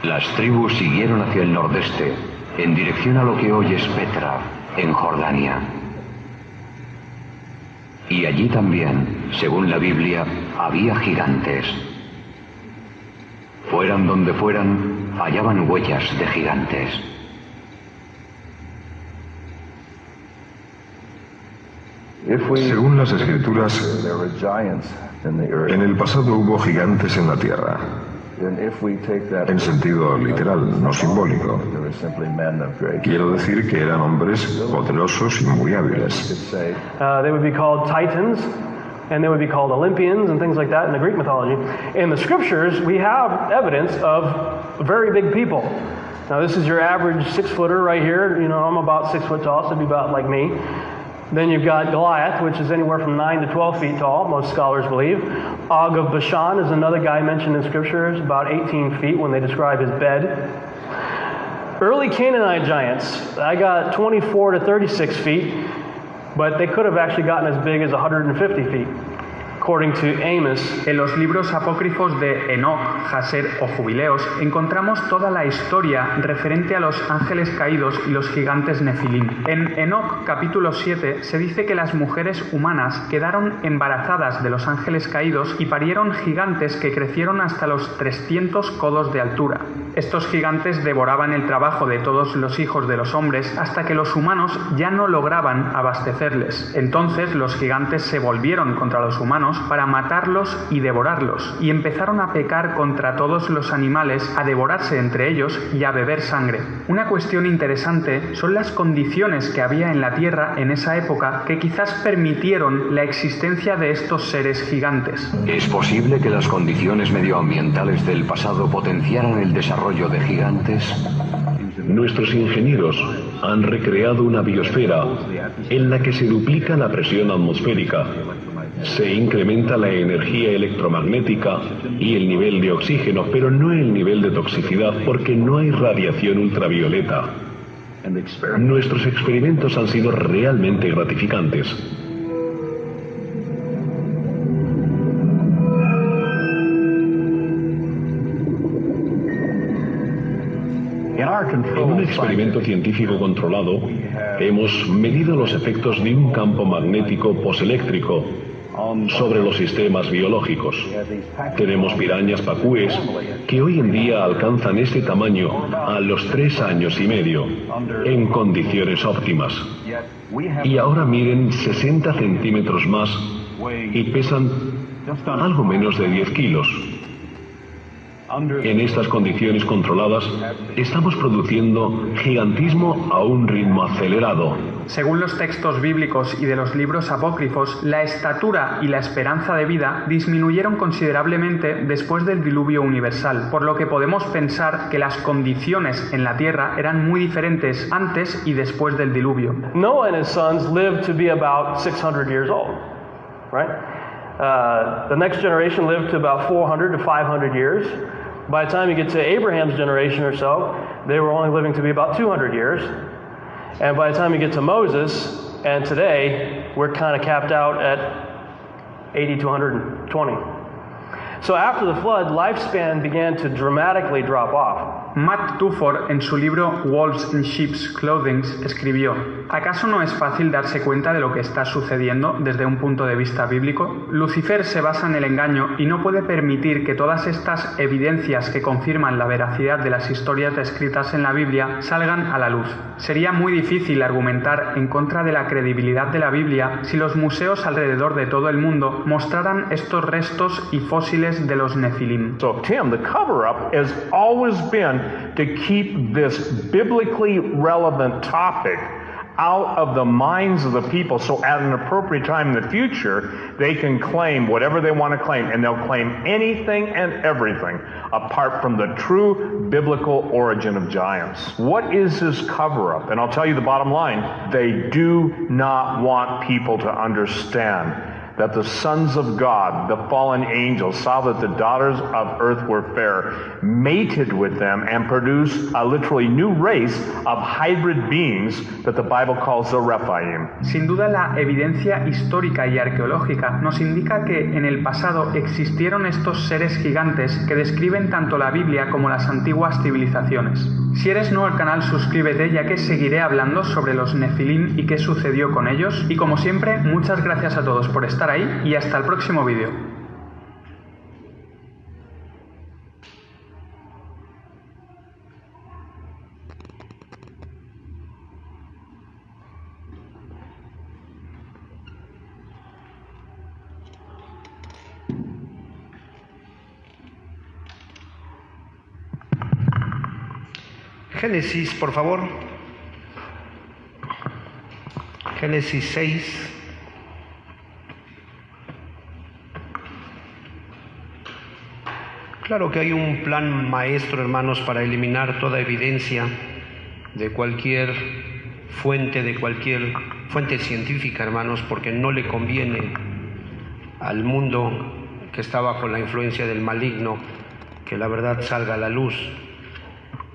Las tribus siguieron hacia el nordeste, en dirección a lo que hoy es Petra, en Jordania. Y allí también, según la Biblia, había gigantes. Fueran donde fueran, hallaban huellas de gigantes. Según las escrituras, en el pasado hubo gigantes en la tierra, en sentido literal, no simbólico. Quiero decir que eran hombres poderosos y muy hábiles. They would be called Titans, and they would be called Olympians and things like that in the Greek mythology. In the scriptures, we have evidence of very big people. Now, this is your average 6-footer right here. You know, I'm about 6 foot tall, so it'd be about like me. Then you've got Goliath, which is anywhere from 9 to 12 feet tall, most scholars believe. Og of Bashan is another guy mentioned in scriptures, about 18 feet when they describe his bed. Early Canaanite giants, I got 24 to 36 feet, but they could have actually gotten as big as 150 feet. According to Amos. En los libros apócrifos de Enoc, Jaser o Jubileos encontramos toda la historia referente a los ángeles caídos y los gigantes Nefilim. En Enoc capítulo 7 se dice que las mujeres humanas quedaron embarazadas de los ángeles caídos y parieron gigantes que crecieron hasta los 300 codos de altura. Estos gigantes devoraban el trabajo de todos los hijos de los hombres hasta que los humanos ya no lograban abastecerles. Entonces los gigantes se volvieron contra los humanos para matarlos y devorarlos, y empezaron a pecar contra todos los animales, a devorarse entre ellos y a beber sangre. Una cuestión interesante son las condiciones que había en la tierra en esa época que quizás permitieron la existencia de estos seres gigantes. ¿Es posible que las condiciones medioambientales del pasado potenciaran el desarrollo de gigantes? Nuestros ingenieros han recreado una biosfera en la que se duplica la presión atmosférica, se incrementa la energía electromagnética y el nivel de oxígeno, pero no el nivel de toxicidad porque no hay radiación ultravioleta. Nuestros experimentos han sido realmente gratificantes. En un experimento científico controlado, hemos medido los efectos de un campo magnético poseléctrico sobre los sistemas biológicos. Tenemos pirañas pacúes que hoy en día alcanzan este tamaño a los 3 años y medio, en condiciones óptimas. Y ahora miden 60 centímetros más y pesan algo menos de 10 kilos. En estas condiciones controladas, estamos produciendo gigantismo a un ritmo acelerado. Según los textos bíblicos y de los libros apócrifos, la estatura y la esperanza de vida disminuyeron considerablemente después del diluvio universal, por lo que podemos pensar que las condiciones en la tierra eran muy diferentes antes y después del diluvio. Noah and his sons lived to be about 600 years old, right? The next generation lived to about 400 to 500 years. By the time you get to Abraham's generation or so, they were only living to be about 200 years. And by the time you get to Moses, and today, we're kind of capped out at 80 to 120. So after the flood, lifespan began to dramatically drop off. Matt Tuford, en su libro Wolves in Sheep's Clothing, escribió: ¿acaso no es fácil darse cuenta de lo que está sucediendo desde un punto de vista bíblico? Lucifer se basa en el engaño y no puede permitir que todas estas evidencias que confirman la veracidad de las historias descritas en la Biblia salgan a la luz. Sería muy difícil argumentar en contra de la credibilidad de la Biblia si los museos alrededor de todo el mundo mostraran estos restos y fósiles de los Nefilim. So, Tim, the cover-up has always been to keep this biblically relevant topic out of the minds of the people, so at an appropriate time in the future, they can claim whatever they want to claim, and they'll claim anything and everything apart from the true biblical origin of giants. What is this cover-up? And I'll tell you the bottom line. They do not want people to understand that the sons of God, the fallen angels, saw that the daughters of earth were fair, mated with them, and produced a literally new race of hybrid beings that the Bible calls the Rephaim. Sin duda, la evidencia histórica y arqueológica nos indica que en el pasado existieron estos seres gigantes que describen tanto la Biblia como las antiguas civilizaciones. Si eres nuevo al canal, suscríbete, ya que seguiré hablando sobre los Nefilim y qué sucedió con ellos. Y como siempre, muchas gracias a todos por estar ahí y hasta el próximo vídeo. Génesis, por favor. Génesis 6. Claro que hay un plan maestro, hermanos, para eliminar toda evidencia de cualquier fuente científica, hermanos, porque no le conviene al mundo que está bajo la influencia del maligno que la verdad salga a la luz.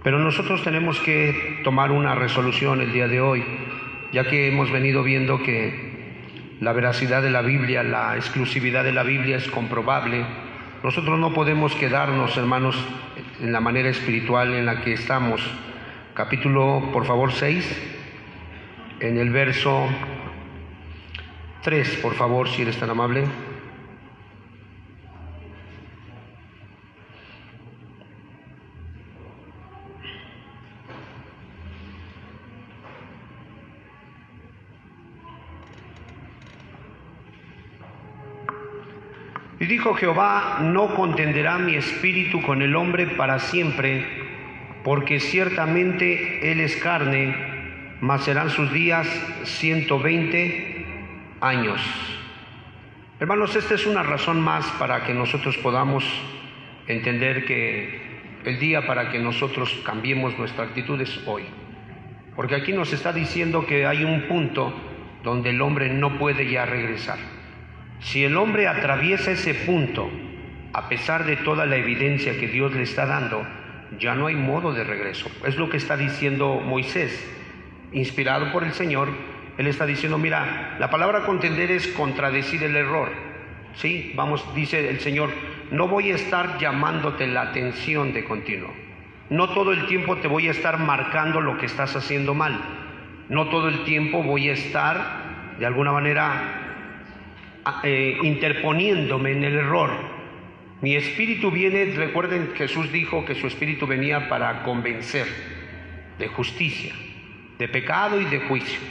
Pero nosotros tenemos que tomar una resolución el día de hoy, ya que hemos venido viendo que la veracidad de la Biblia, la exclusividad de la Biblia es comprobable. Nosotros no podemos quedarnos, hermanos, en la manera espiritual en la que estamos. Capítulo, por favor, 6, en el verso 3, por favor, si eres tan amable. Y dijo Jehová: no contenderá mi espíritu con el hombre para siempre, porque ciertamente él es carne, mas serán sus días 120 años. Hermanos, esta es una razón más para que nosotros podamos entender que el día para que nosotros cambiemos nuestra actitud es hoy. Porque aquí nos está diciendo que hay un punto donde el hombre no puede ya regresar. Si el hombre atraviesa ese punto, a pesar de toda la evidencia que Dios le está dando, ya no hay modo de regreso. Es lo que está diciendo Moisés, inspirado por el Señor. Él está diciendo, mira, la palabra contender es contradecir el error. Sí, vamos, dice el Señor, no voy a estar llamándote la atención de continuo. No todo el tiempo te voy a estar marcando lo que estás haciendo mal. No todo el tiempo voy a estar, de alguna manera, interponiéndome en el error. Mi espíritu viene, recuerden, Jesús dijo que su espíritu venía para convencer de justicia, de pecado y de juicio,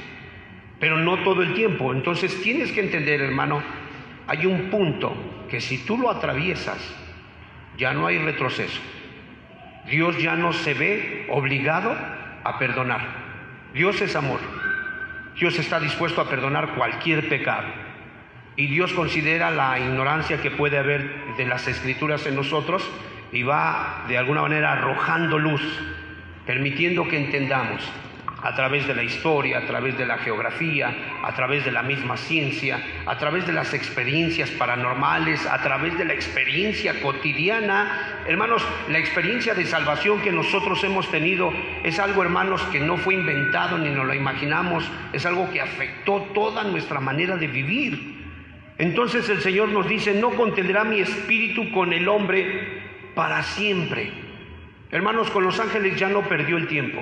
pero no todo el tiempo. Entonces tienes que entender, hermano, hay un punto que si tú lo atraviesas, ya no hay retroceso. Dios ya no se ve obligado a perdonar. Dios es amor. Dios está dispuesto a perdonar cualquier pecado. Y Dios considera la ignorancia que puede haber de las Escrituras en nosotros y va de alguna manera arrojando luz, permitiendo que entendamos a través de la historia, a través de la geografía, a través de la misma ciencia, a través de las experiencias paranormales, a través de la experiencia cotidiana. Hermanos, la experiencia de salvación que nosotros hemos tenido es algo, hermanos, que no fue inventado ni nos lo imaginamos, es algo que afectó toda nuestra manera de vivir. Entonces el Señor nos dice, no contenderá mi espíritu con el hombre para siempre. Hermanos, con los ángeles ya no perdió el tiempo.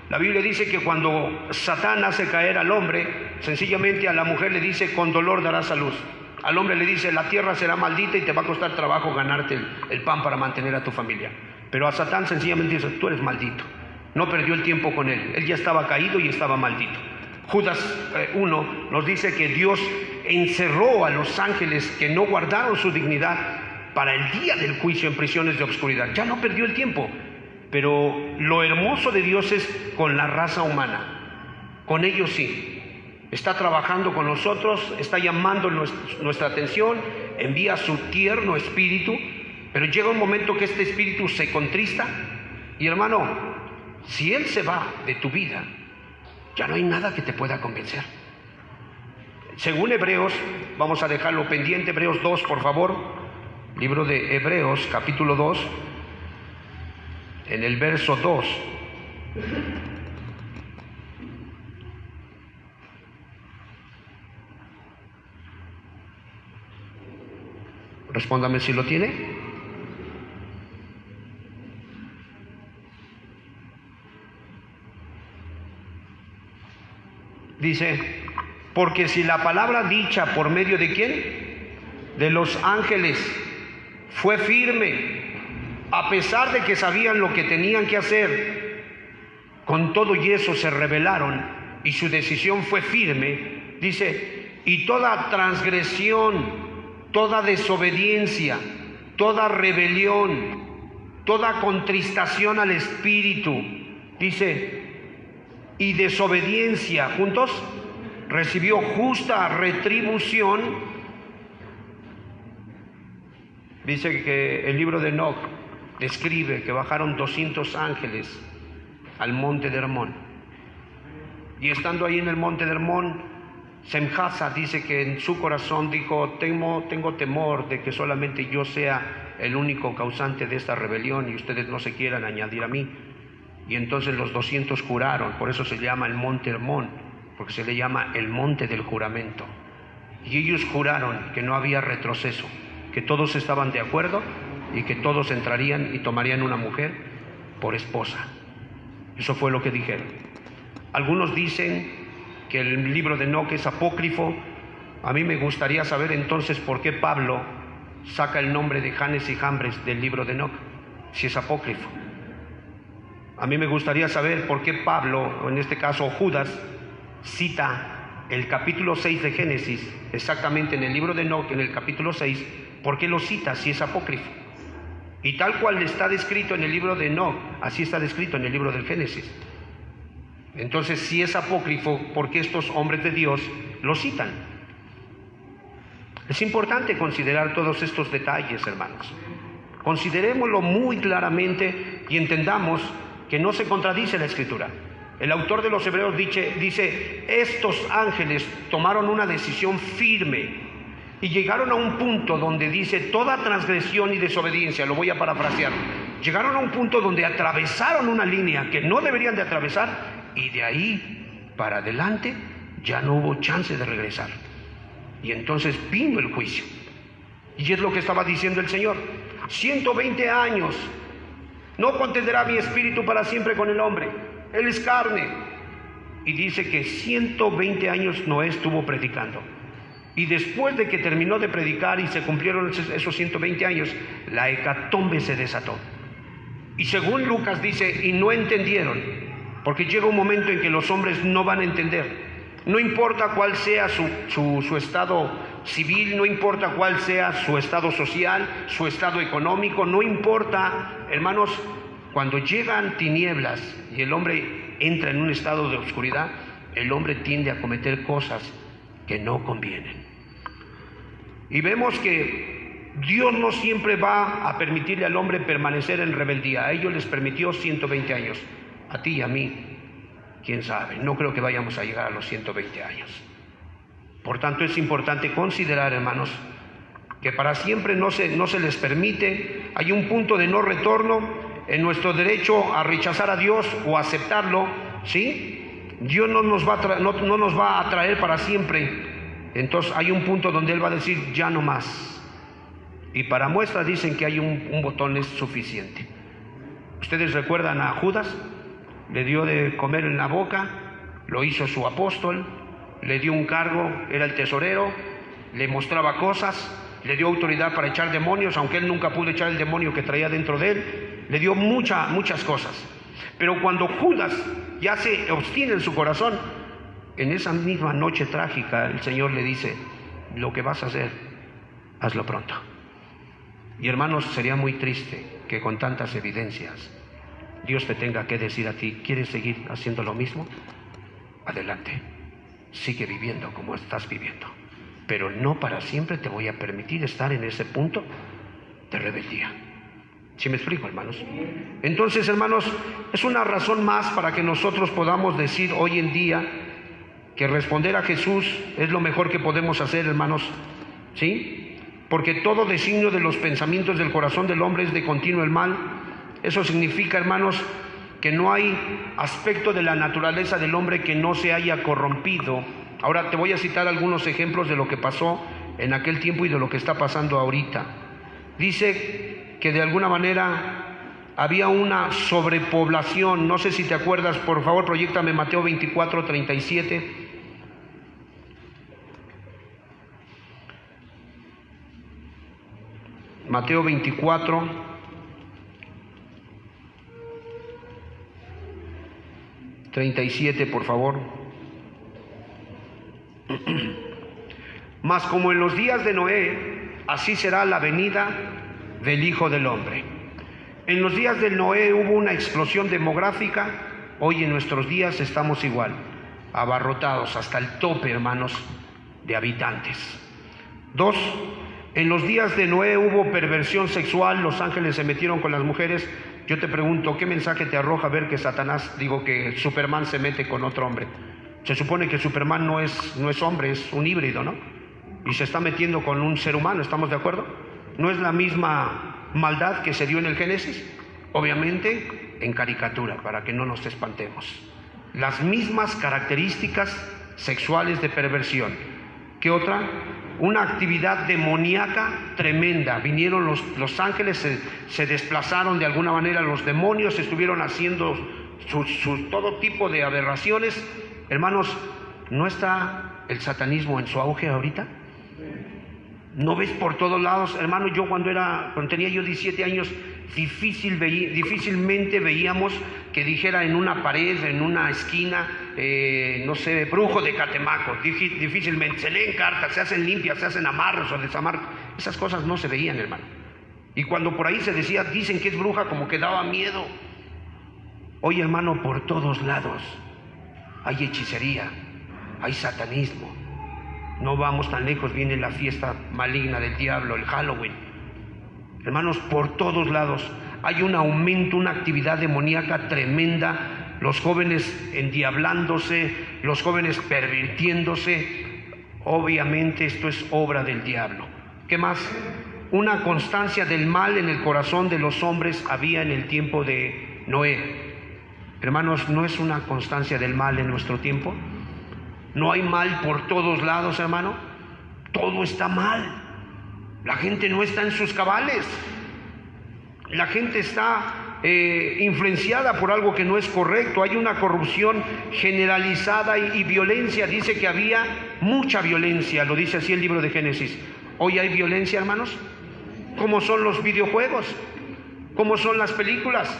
La Biblia dice que cuando Satán hace caer al hombre, sencillamente a la mujer le dice, con dolor darás a luz. Al hombre le dice, la tierra será maldita y te va a costar trabajo ganarte el pan para mantener a tu familia. Pero a Satán sencillamente dice, tú eres maldito. No perdió el tiempo con él. Él ya estaba caído y estaba maldito. Judas 1 nos dice que Dios encerró a los ángeles que no guardaron su dignidad para el día del juicio en prisiones de obscuridad. Ya no perdió el tiempo. Pero lo hermoso de Dios es con la raza humana. Con ellos sí. Está trabajando con nosotros, está llamando nuestra atención, envía su tierno espíritu, pero llega un momento que este espíritu se contrista. Y hermano, si Él se va de tu vida, ya no hay nada que te pueda convencer. Según Hebreos, vamos a dejarlo pendiente, Hebreos 2, por favor, libro de Hebreos, capítulo 2, en el verso 2. Respóndame si lo tiene. Dice, porque si la palabra dicha por medio de ¿quién? De los ángeles fue firme, a pesar de que sabían lo que tenían que hacer, con todo y eso se rebelaron y su decisión fue firme. Dice, y toda transgresión, toda desobediencia, toda rebelión, toda contristación al Espíritu, Dice, y desobediencia, juntos, recibió justa retribución. Dice que el libro de Enoc describe que bajaron 200 ángeles al monte de Hermón. Y estando ahí en el monte de Hermón, Semjasa dice que en su corazón dijo, tengo temor de que solamente yo sea el único causante de esta rebelión y ustedes no se quieran añadir a mí. Y entonces los 200 juraron, por eso se llama el monte Hermón, porque se le llama el monte del juramento. Y ellos juraron que no había retroceso, que todos estaban de acuerdo y que todos entrarían y tomarían una mujer por esposa. Eso fue lo que dijeron. Algunos dicen que el libro de Enoc es apócrifo. A mí me gustaría saber entonces por qué Pablo saca el nombre de Janes y Jambres del libro de Enoc, si es apócrifo. A mí me gustaría saber por qué Pablo, o en este caso Judas, cita el capítulo 6 de Génesis, exactamente en el libro de Enoc, en el capítulo 6, ¿por qué lo cita si es apócrifo? Y tal cual está descrito en el libro de Enoc, así está descrito en el libro del Génesis. Entonces, si es apócrifo, ¿por qué estos hombres de Dios lo citan? Es importante considerar todos estos detalles, hermanos. Considerémoslo muy claramente y entendamos que no se contradice la Escritura. El autor de los Hebreos dice, estos ángeles tomaron una decisión firme y llegaron a un punto donde dice, toda transgresión y desobediencia, lo voy a parafrasear, llegaron a un punto donde atravesaron una línea que no deberían de atravesar y de ahí para adelante ya no hubo chance de regresar. Y entonces vino el juicio. Y es lo que estaba diciendo el Señor. 120 años no contenderá mi espíritu para siempre con el hombre. Él es carne. Y dice que 120 años Noé estuvo predicando. Y después de que terminó de predicar y se cumplieron esos 120 años, la hecatombe se desató. Y según Lucas dice, y no entendieron, porque llega un momento en que los hombres no van a entender. No importa cuál sea su estado civil, no importa cuál sea su estado social, su estado económico, no importa, hermanos, cuando llegan tinieblas y el hombre entra en un estado de oscuridad, el hombre tiende a cometer cosas que no convienen. Y vemos que Dios no siempre va a permitirle al hombre permanecer en rebeldía. A ellos les permitió 120 años. A ti y a mí, quién sabe, no creo que vayamos a llegar a los 120 años. Por tanto, es importante considerar, hermanos, que para siempre no se les permite, hay un punto de no retorno en nuestro derecho a rechazar a Dios o aceptarlo, ¿sí? Dios no nos va a traer para siempre. Entonces hay un punto donde Él va a decir, ya no más. Y para muestra dicen que hay un botón es suficiente. ¿Ustedes recuerdan a Judas? Le dio de comer en la boca, lo hizo su apóstol, le dio un cargo, era el tesorero, le mostraba cosas, le dio autoridad para echar demonios, aunque él nunca pudo echar el demonio que traía dentro de él, le dio muchas cosas. Pero cuando Judas ya se obstina en su corazón, en esa misma noche trágica el Señor le dice, lo que vas a hacer, hazlo pronto. Y hermanos, sería muy triste que con tantas evidencias Dios te tenga que decir a ti, ¿quieres seguir haciendo lo mismo? Adelante, sigue viviendo como estás viviendo, pero no para siempre te voy a permitir estar en ese punto de rebeldía. ¿Sí me explico, hermanos? Entonces, hermanos, es una razón más para que nosotros podamos decir hoy en día que responder a Jesús es lo mejor que podemos hacer, hermanos, ¿sí? Porque todo designio de los pensamientos del corazón del hombre es de continuo el mal. Eso significa, hermanos, que no hay aspecto de la naturaleza del hombre que no se haya corrompido. Ahora te voy a citar algunos ejemplos de lo que pasó en aquel tiempo y de lo que está pasando ahorita. Dice que de alguna manera había una sobrepoblación. No sé si te acuerdas, por favor, proyéctame Mateo 24, 37. Mateo 24, 37, por favor. Mas como en los días de Noé, así será la venida del Hijo del Hombre. En los días de Noé hubo una explosión demográfica Hoy en nuestros días estamos igual, abarrotados hasta el tope, hermanos, de habitantes. 2. En los días de Noé hubo perversión sexual, los ángeles se metieron con las mujeres. Yo te pregunto, ¿qué mensaje te arroja ver que que Superman se mete con otro hombre? Se supone que Superman no es hombre, es un híbrido, ¿no? Y se está metiendo con un ser humano, ¿estamos de acuerdo? ¿No es la misma maldad que se dio en el Génesis? Obviamente en caricatura, para que no nos espantemos. Las mismas características sexuales de perversión. ¿Qué otra? Una actividad demoníaca tremenda. Vinieron los ángeles, se desplazaron de alguna manera, los demonios estuvieron haciendo todo tipo de aberraciones. Hermanos, ¿no está el satanismo en su auge ahorita? ¿No ves por todos lados? Hermano, yo cuando tenía yo 17 años, difícilmente veíamos que dijera en una pared, en una esquina, no sé, brujo de Catemaco. Difícilmente. Se leen cartas, se hacen limpias, se hacen amarros o desamarros. Esas cosas no se veían, hermano. Y cuando por ahí se decía, dicen que es bruja, como que daba miedo. Hoy, hermano, por todos lados hay hechicería, hay satanismo. No vamos tan lejos, viene la fiesta maligna del diablo, el Halloween. Hermanos, por todos lados hay un aumento, una actividad demoníaca tremenda. Los jóvenes endiablándose, los jóvenes pervirtiéndose. Obviamente esto es obra del diablo. ¿Qué más? Una constancia del mal en el corazón de los hombres había en el tiempo de Noé. Hermanos, ¿no es una constancia del mal en nuestro tiempo? ¿No hay mal por todos lados, hermano? Todo está mal. La gente no está en sus cabales. La gente está influenciada por algo que no es correcto. Hay una corrupción generalizada y violencia. Dice que había mucha violencia, lo dice así el libro de Génesis. ¿Hoy hay violencia, hermanos? ¿Cómo son los videojuegos? ¿Cómo son las películas?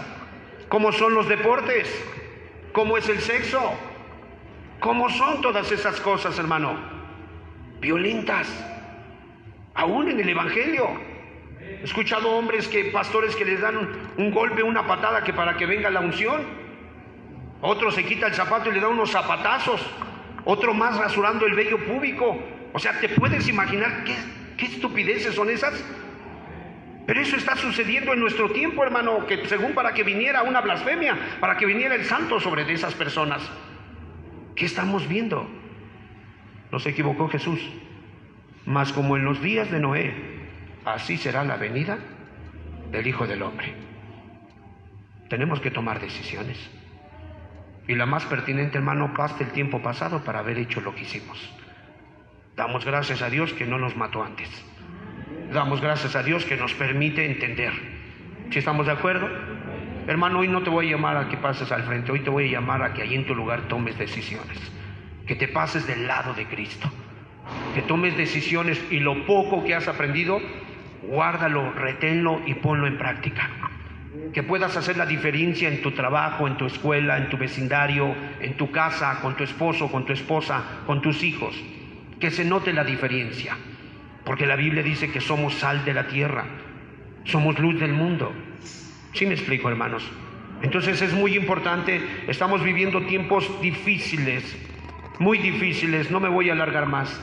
¿Cómo son los deportes? ¿Cómo es el sexo? ¿Cómo son todas esas cosas, hermano? Violentas. Aún en el Evangelio. He escuchado pastores que les dan un golpe, una patada que para que venga la unción. Otro se quita el zapato y le da unos zapatazos. Otro más rasurando el vello púbico. O sea, ¿te puedes imaginar qué estupideces son esas? Pero eso está sucediendo en nuestro tiempo, hermano, que según para que viniera una blasfemia, para que viniera el santo sobre de esas personas. ¿Qué estamos viendo? No se equivocó Jesús. Mas como en los días de Noé, así será la venida del Hijo del Hombre. Tenemos que tomar decisiones. Y la más pertinente, hermano, basta el tiempo pasado para haber hecho lo que hicimos. Damos gracias a Dios que no nos mató antes. Damos gracias a Dios que nos permite entender. ¿Sí estamos de acuerdo? Hermano, hoy no te voy a llamar a que pases al frente. Hoy te voy a llamar a que ahí en tu lugar tomes decisiones. Que te pases del lado de Cristo. Que tomes decisiones y lo poco que has aprendido, guárdalo, reténlo y ponlo en práctica. Que puedas hacer la diferencia en tu trabajo, en tu escuela, en tu vecindario, en tu casa, con tu esposo, con tu esposa, con tus hijos. Que se note la diferencia. Porque la Biblia dice que somos sal de la tierra, somos luz del mundo. ¿Sí me explico, hermanos? Entonces es muy importante, estamos viviendo tiempos difíciles, muy difíciles, no me voy a alargar más.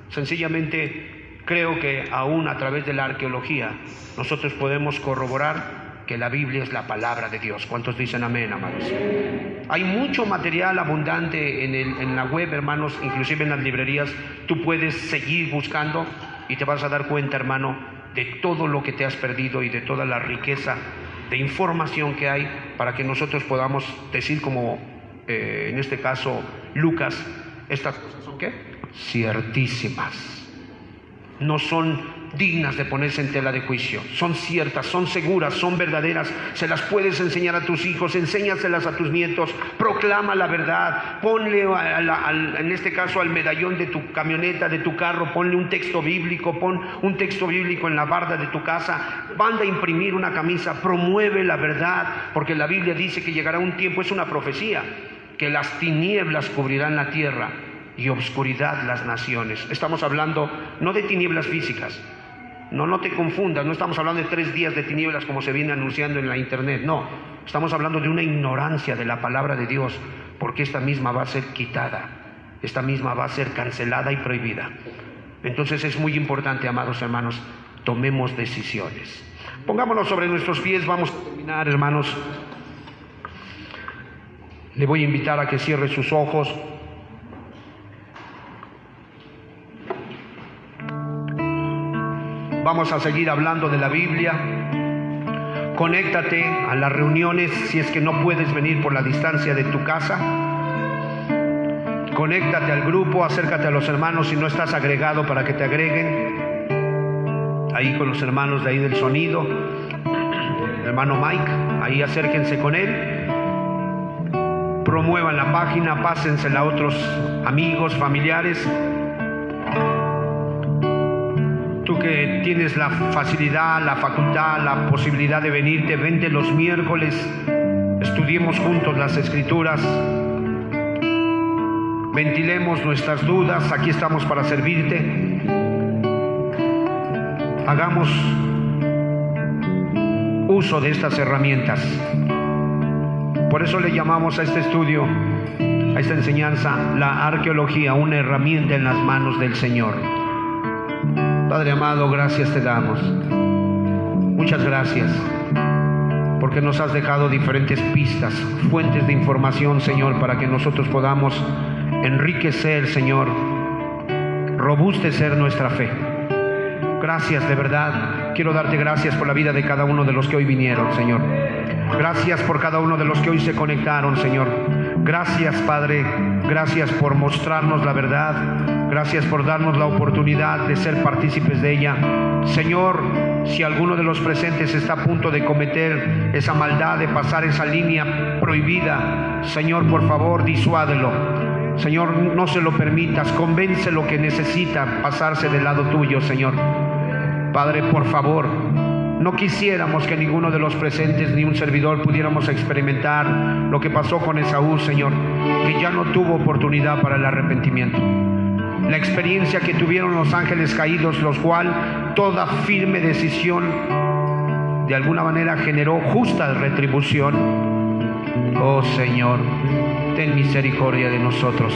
Sencillamente creo que aún a través de la arqueología nosotros podemos corroborar que la Biblia es la palabra de Dios. ¿Cuántos dicen amén, amados? Hay mucho material abundante en la web, hermanos, inclusive en las librerías. Tú puedes seguir buscando y te vas a dar cuenta, hermano, de todo lo que te has perdido y de toda la riqueza de información que hay para que nosotros podamos decir como, en este caso, Lucas, estas cosas son ¿qué? Ciertísimas. No son dignas de ponerse en tela de juicio. Son ciertas, son seguras, son verdaderas. Se las puedes enseñar a tus hijos, enséñaselas a tus nietos. Proclama la verdad. Ponle, en este caso, al medallón de tu camioneta, de tu carro, ponle un texto bíblico. Pon un texto bíblico en la barda de tu casa. Manda a imprimir una camisa. Promueve la verdad, porque la Biblia dice que llegará un tiempo, es una profecía, que las tinieblas cubrirán la tierra y obscuridad las naciones. Estamos hablando no de tinieblas físicas, No te confundas, no estamos hablando de 3 días de tinieblas como se viene anunciando en la internet, no. Estamos hablando de una ignorancia de la palabra de Dios, porque esta misma va a ser quitada, esta misma va a ser cancelada y prohibida. Entonces es muy importante, amados hermanos, tomemos decisiones. Pongámonos sobre nuestros pies, vamos a terminar, hermanos. Le voy a invitar a que cierre sus ojos. Vamos a seguir hablando de la Biblia. Conéctate a las reuniones si es que no puedes venir por la distancia de tu casa. Conéctate al grupo, acércate a los hermanos si no estás agregado para que te agreguen. Ahí con los hermanos de ahí del sonido. El hermano Mike, ahí acérquense con él. Promuevan la página, pásensela a otros amigos, familiares. Tú que tienes la facilidad, la facultad, la posibilidad de venirte, vente los miércoles, estudiemos juntos las Escrituras, ventilemos nuestras dudas, aquí estamos para servirte. Hagamos uso de estas herramientas. Por eso le llamamos a este estudio, a esta enseñanza, la arqueología, una herramienta en las manos del Señor. Padre amado, gracias te damos. Muchas gracias, porque nos has dejado diferentes pistas, fuentes de información, Señor, para que nosotros podamos enriquecer, Señor, robustecer nuestra fe. Gracias, de verdad. Quiero darte gracias por la vida de cada uno de los que hoy vinieron, Señor. Gracias por cada uno de los que hoy se conectaron, Señor. Gracias, Padre. Gracias por mostrarnos la verdad. Gracias por darnos la oportunidad de ser partícipes de ella. Señor, si alguno de los presentes está a punto de cometer esa maldad, de pasar esa línea prohibida, Señor, por favor, disuádelo. Señor, no se lo permitas. Convéncelo que necesita pasarse del lado tuyo, Señor. Padre, por favor, no quisiéramos que ninguno de los presentes ni un servidor pudiéramos experimentar lo que pasó con Esaú, Señor, que ya no tuvo oportunidad para el arrepentimiento. La experiencia que tuvieron los ángeles caídos, los cuales toda firme decisión de alguna manera generó justa retribución. Oh Señor, ten misericordia de nosotros.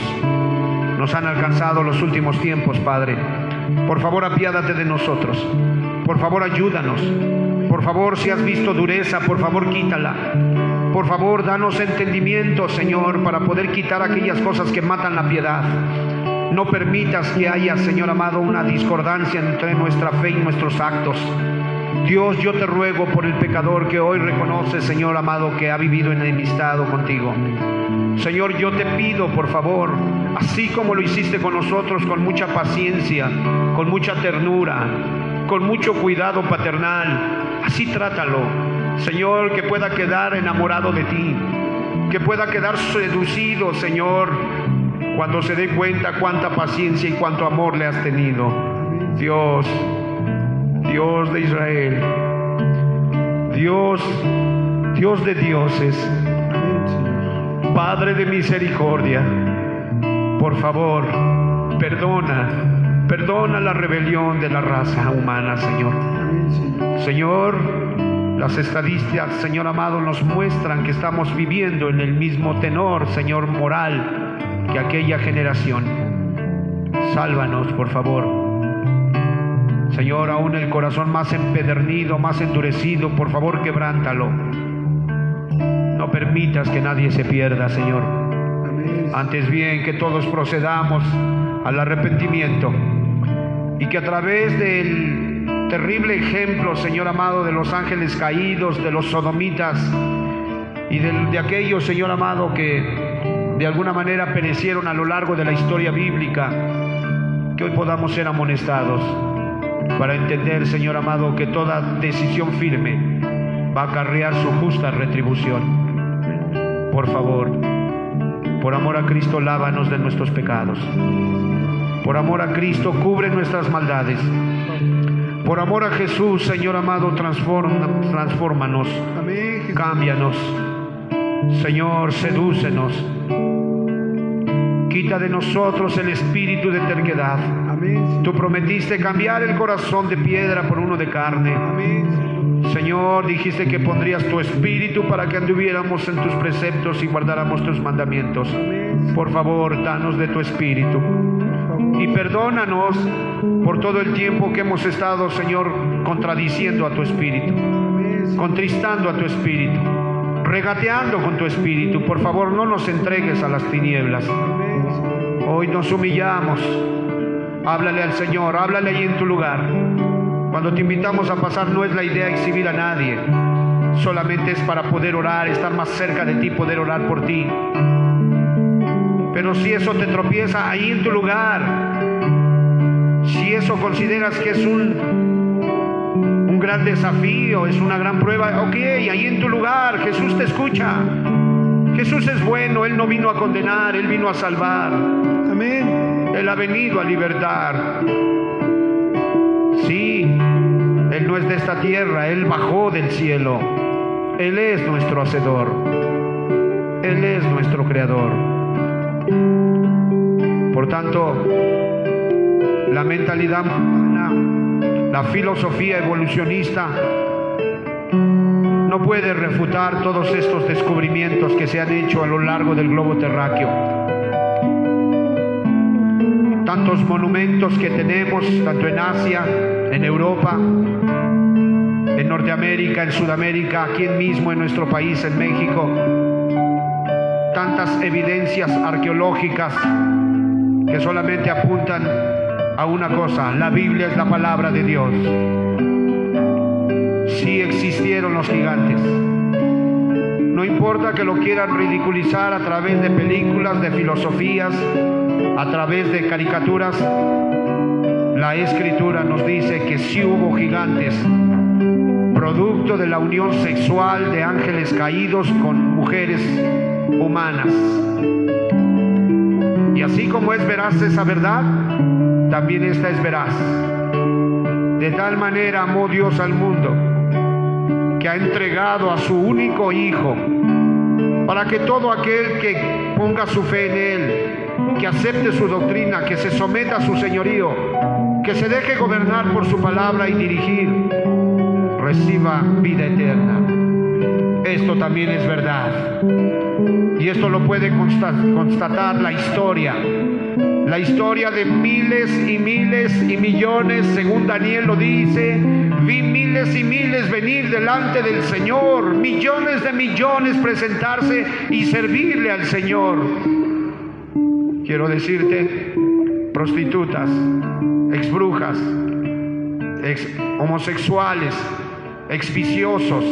Nos han alcanzado los últimos tiempos, Padre. Por favor, apiádate de nosotros. Por favor, ayúdanos. Por favor, si has visto dureza, por favor, quítala. Por favor, danos entendimiento, Señor, para poder quitar aquellas cosas que matan la piedad. No permitas que haya, Señor amado, una discordancia entre nuestra fe y nuestros actos. Dios, yo te ruego por el pecador que hoy reconoce, Señor amado, que ha vivido enemistado contigo. Señor, yo te pido, por favor, así como lo hiciste con nosotros, con mucha paciencia, con mucha ternura, con mucho cuidado paternal, así trátalo. Señor, que pueda quedar enamorado de ti, que pueda quedar seducido, Señor, cuando se dé cuenta cuánta paciencia y cuánto amor le has tenido. Dios, Dios de Israel, Dios de dioses, Padre de misericordia, por favor, perdona la rebelión de la raza humana, Señor. Señor, las estadísticas, Señor amado, nos muestran que estamos viviendo en el mismo tenor, Señor, moral que aquella generación. Sálvanos, por favor. Señor, aún el corazón más empedernido, más endurecido, por favor, quebrántalo. No permitas que nadie se pierda, Señor. Antes bien, que todos procedamos al arrepentimiento y que a través del terrible ejemplo, Señor amado, de los ángeles caídos, de los sodomitas y de aquellos, Señor amado, que de alguna manera perecieron a lo largo de la historia bíblica, que hoy podamos ser amonestados para entender, Señor amado, que toda decisión firme va a acarrear su justa retribución. Por favor, por amor a Cristo, lávanos de nuestros pecados. Por amor a Cristo, cubre nuestras maldades. Por amor a Jesús, Señor amado, transfórmanos, cámbianos. Señor, sedúcenos. Quita de nosotros el espíritu de terquedad. Tú prometiste cambiar el corazón de piedra por uno de carne. Señor, dijiste que pondrías tu espíritu para que anduviéramos en tus preceptos y guardáramos tus mandamientos. Por favor, danos de tu espíritu. Y perdónanos por todo el tiempo que hemos estado, Señor, contradiciendo a tu espíritu, contristando a tu espíritu, regateando con tu espíritu. Por favor, no nos entregues a las tinieblas. Hoy nos humillamos. Háblale al Señor, háblale ahí en tu lugar. Cuando te invitamos a pasar, no es la idea exhibir a nadie, solamente es para poder orar, estar más cerca de ti, poder orar por ti. Pero si eso te tropieza, ahí en tu lugar, si eso consideras que es un gran desafío, es una gran prueba, ok, ahí en tu lugar, Jesús te escucha. Jesús es bueno, Él no vino a condenar, Él vino a salvar. Amén. Él ha venido a libertar. Sí, Él no es de esta tierra, Él bajó del cielo. Él es nuestro hacedor. Él es nuestro creador. Por tanto, la mentalidad humana, la filosofía evolucionista, no puede refutar todos estos descubrimientos que se han hecho a lo largo del globo terráqueo. Tantos monumentos que tenemos, tanto en Asia, en Europa, en Norteamérica, en Sudamérica, aquí mismo en nuestro país, en México. Tantas evidencias arqueológicas que solamente apuntan a una cosa: la Biblia es la palabra de Dios. Sí existieron los gigantes. No importa que lo quieran ridiculizar a través de películas, de filosofías, a través de caricaturas, la Escritura nos dice que sí hubo gigantes, producto de la unión sexual de ángeles caídos con mujeres humanas. Y así como es veraz esa verdad, también esta es veraz. De tal manera amó Dios al mundo, que ha entregado a su único Hijo, para que todo aquel que ponga su fe en Él, que acepte su doctrina, que se someta a su señorío, que se deje gobernar por su palabra y dirigir, reciba vida eterna. Esto también es verdad. Y esto lo puede constatar la historia de miles y miles y millones, según Daniel lo dice. Vi miles y miles venir delante del Señor, millones de millones presentarse y servirle al Señor. Quiero decirte, prostitutas, exbrujas, homosexuales, exviciosos,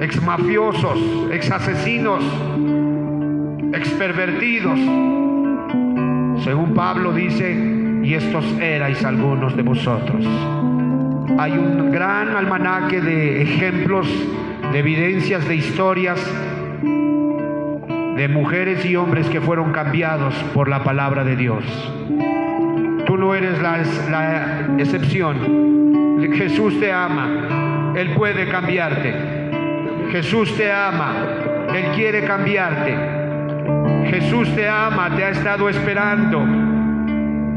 exmafiosos, exasesinos, expervertidos. Según Pablo dice, y estos erais algunos de vosotros. Hay un gran almanaque de ejemplos, de evidencias, de historias, de mujeres y hombres que fueron cambiados por la palabra de Dios. Tú no eres la excepción. Jesús te ama, Él puede cambiarte. Jesús te ama, Él quiere cambiarte. Jesús te ama, te ha estado esperando.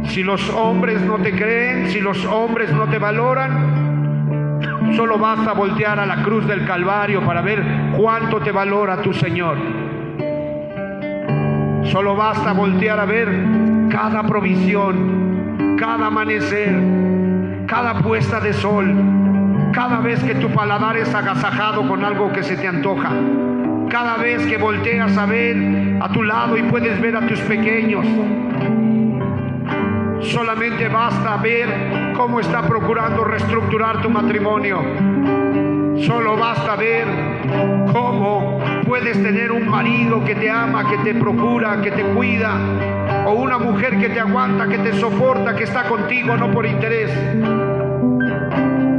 Si los hombres no te creen, si los hombres no te valoran, solo basta voltear a la cruz del Calvario para ver cuánto te valora tu Señor. Solo basta voltear a ver cada provisión, cada amanecer, cada puesta de sol, cada vez que tu paladar es agasajado con algo que se te antoja, cada vez que volteas a ver a tu lado y puedes ver a tus pequeños. Solamente basta ver cómo está procurando reestructurar tu matrimonio. Solo basta ver cómo puedes tener un marido que te ama, que te procura, que te cuida, o una mujer que te aguanta, que te soporta, que está contigo no por interés.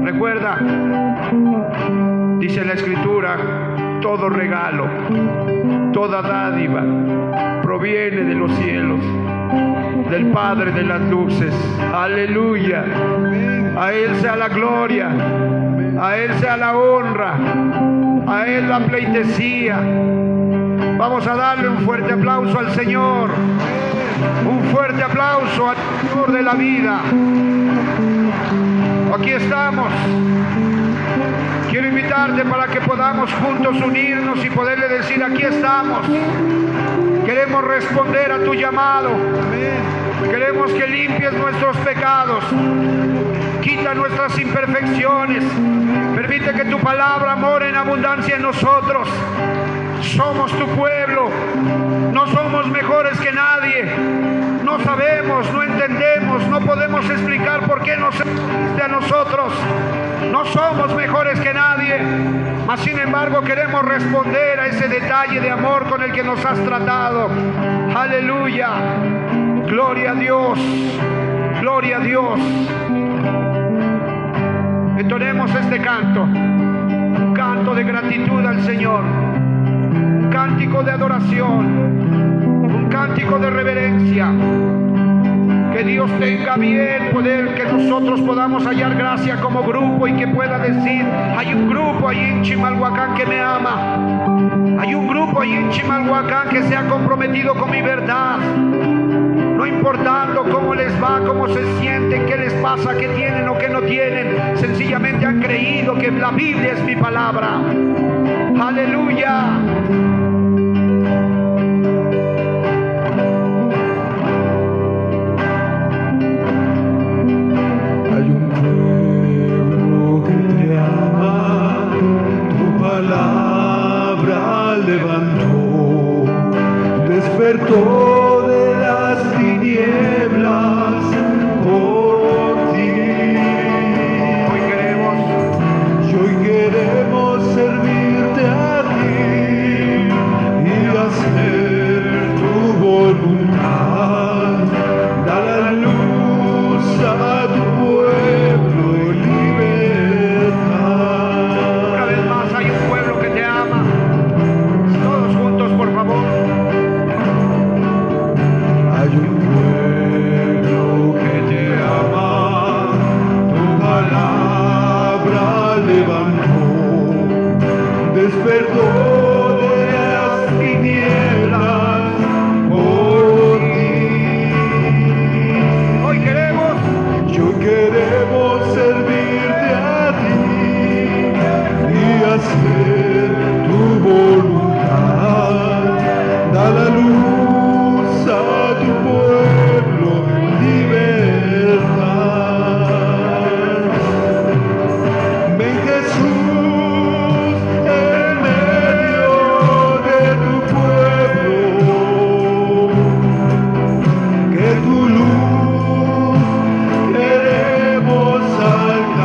Recuerda, dice la Escritura, todo regalo, toda dádiva proviene de los cielos, del Padre de las luces. Aleluya. A Él sea la gloria, a Él sea la honra, a Él la pleitesía. Vamos a darle un fuerte aplauso al Señor. Un fuerte aplauso al Señor de la vida. Aquí estamos. Quiero invitarte para que podamos juntos unirnos y poderle decir: aquí estamos. Queremos responder a tu llamado. Queremos que limpies nuestros pecados. Quita nuestras imperfecciones. Permite que tu palabra more en abundancia en nosotros. Somos tu pueblo. No somos mejores que nadie. No sabemos, no entendemos, no podemos explicar por qué nos escogiste a nosotros. No somos mejores que nadie. Mas sin embargo queremos responder a ese detalle de amor con el que nos has tratado. Aleluya. Gloria a Dios. Gloria a Dios. Entonemos este canto. Un canto de gratitud al Señor. Un cántico de adoración. Un cántico de reverencia. Que Dios tenga bien poder que nosotros podamos hallar gracia como grupo y que pueda decir: hay un grupo ahí en Chimalhuacán que me ama. Hay un grupo ahí en Chimalhuacán que se ha comprometido con mi verdad. No importando cómo les va, cómo se sienten, qué les pasa, qué tienen o qué no tienen, sencillamente han creído que la Biblia es mi palabra. Aleluya. Levantó, despertó de las tinieblas por ti. Hoy queremos servirte a ti y hacer tu voluntad. Da la luz a tu pueblo y libertad. Una vez más, hay un pueblo que te ama. Por favor. Hay un pueblo que te ama, tu palabra levantó, despertó de las tinieblas por ti. Hoy queremos servirte a ti y hacer tu voluntad. Da la luz a tu pueblo, libertad. Ven Jesús en medio de tu pueblo, que tu luz queremos alcanzar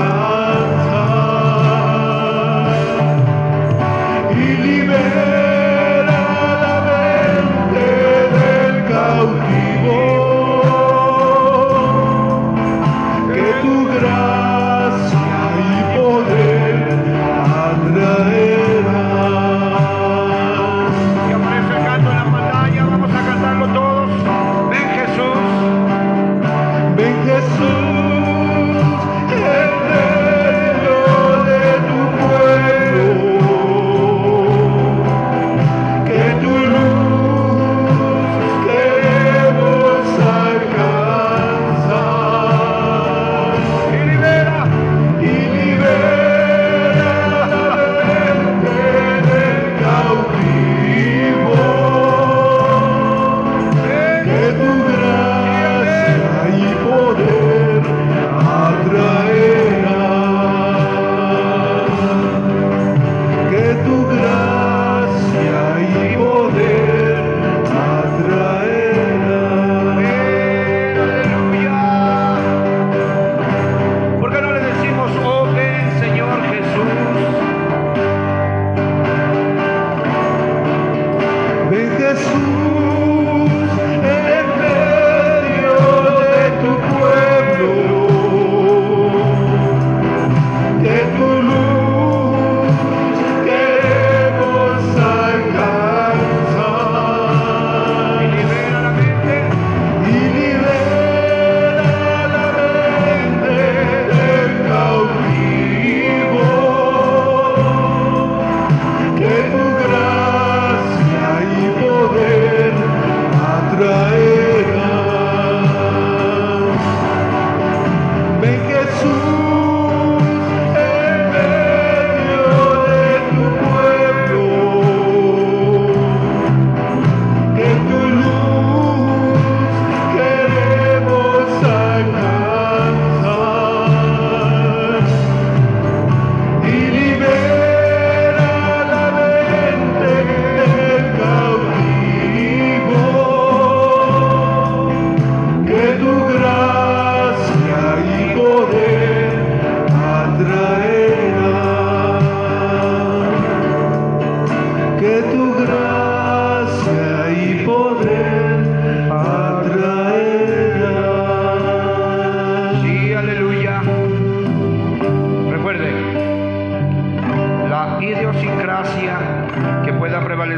y liberar.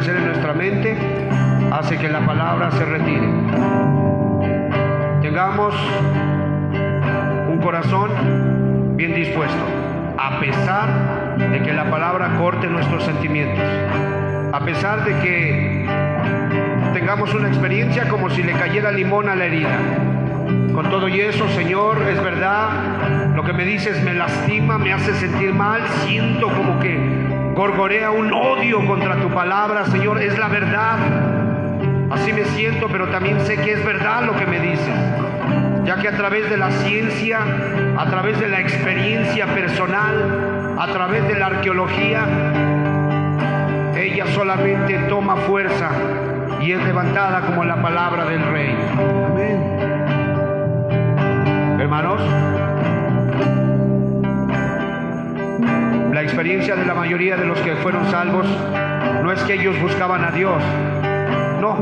establecer en nuestra mente hace que la palabra se retire. Tengamos un corazón bien dispuesto, a pesar de que la palabra corte nuestros sentimientos, a pesar de que tengamos una experiencia como si le cayera limón a la herida. Con todo y eso, Señor, es verdad, lo que me dices me lastima, me hace sentir mal, siento como que gorgorea un odio contra tu palabra, Señor, es la verdad. Así me siento, pero también sé que es verdad lo que me dices, ya que a través de la ciencia, a través de la experiencia personal, a través de la arqueología, ella solamente toma fuerza y es levantada como la palabra del Rey. Amén. Hermanos, la experiencia de la mayoría de los que fueron salvos no es que ellos buscaban a Dios. No,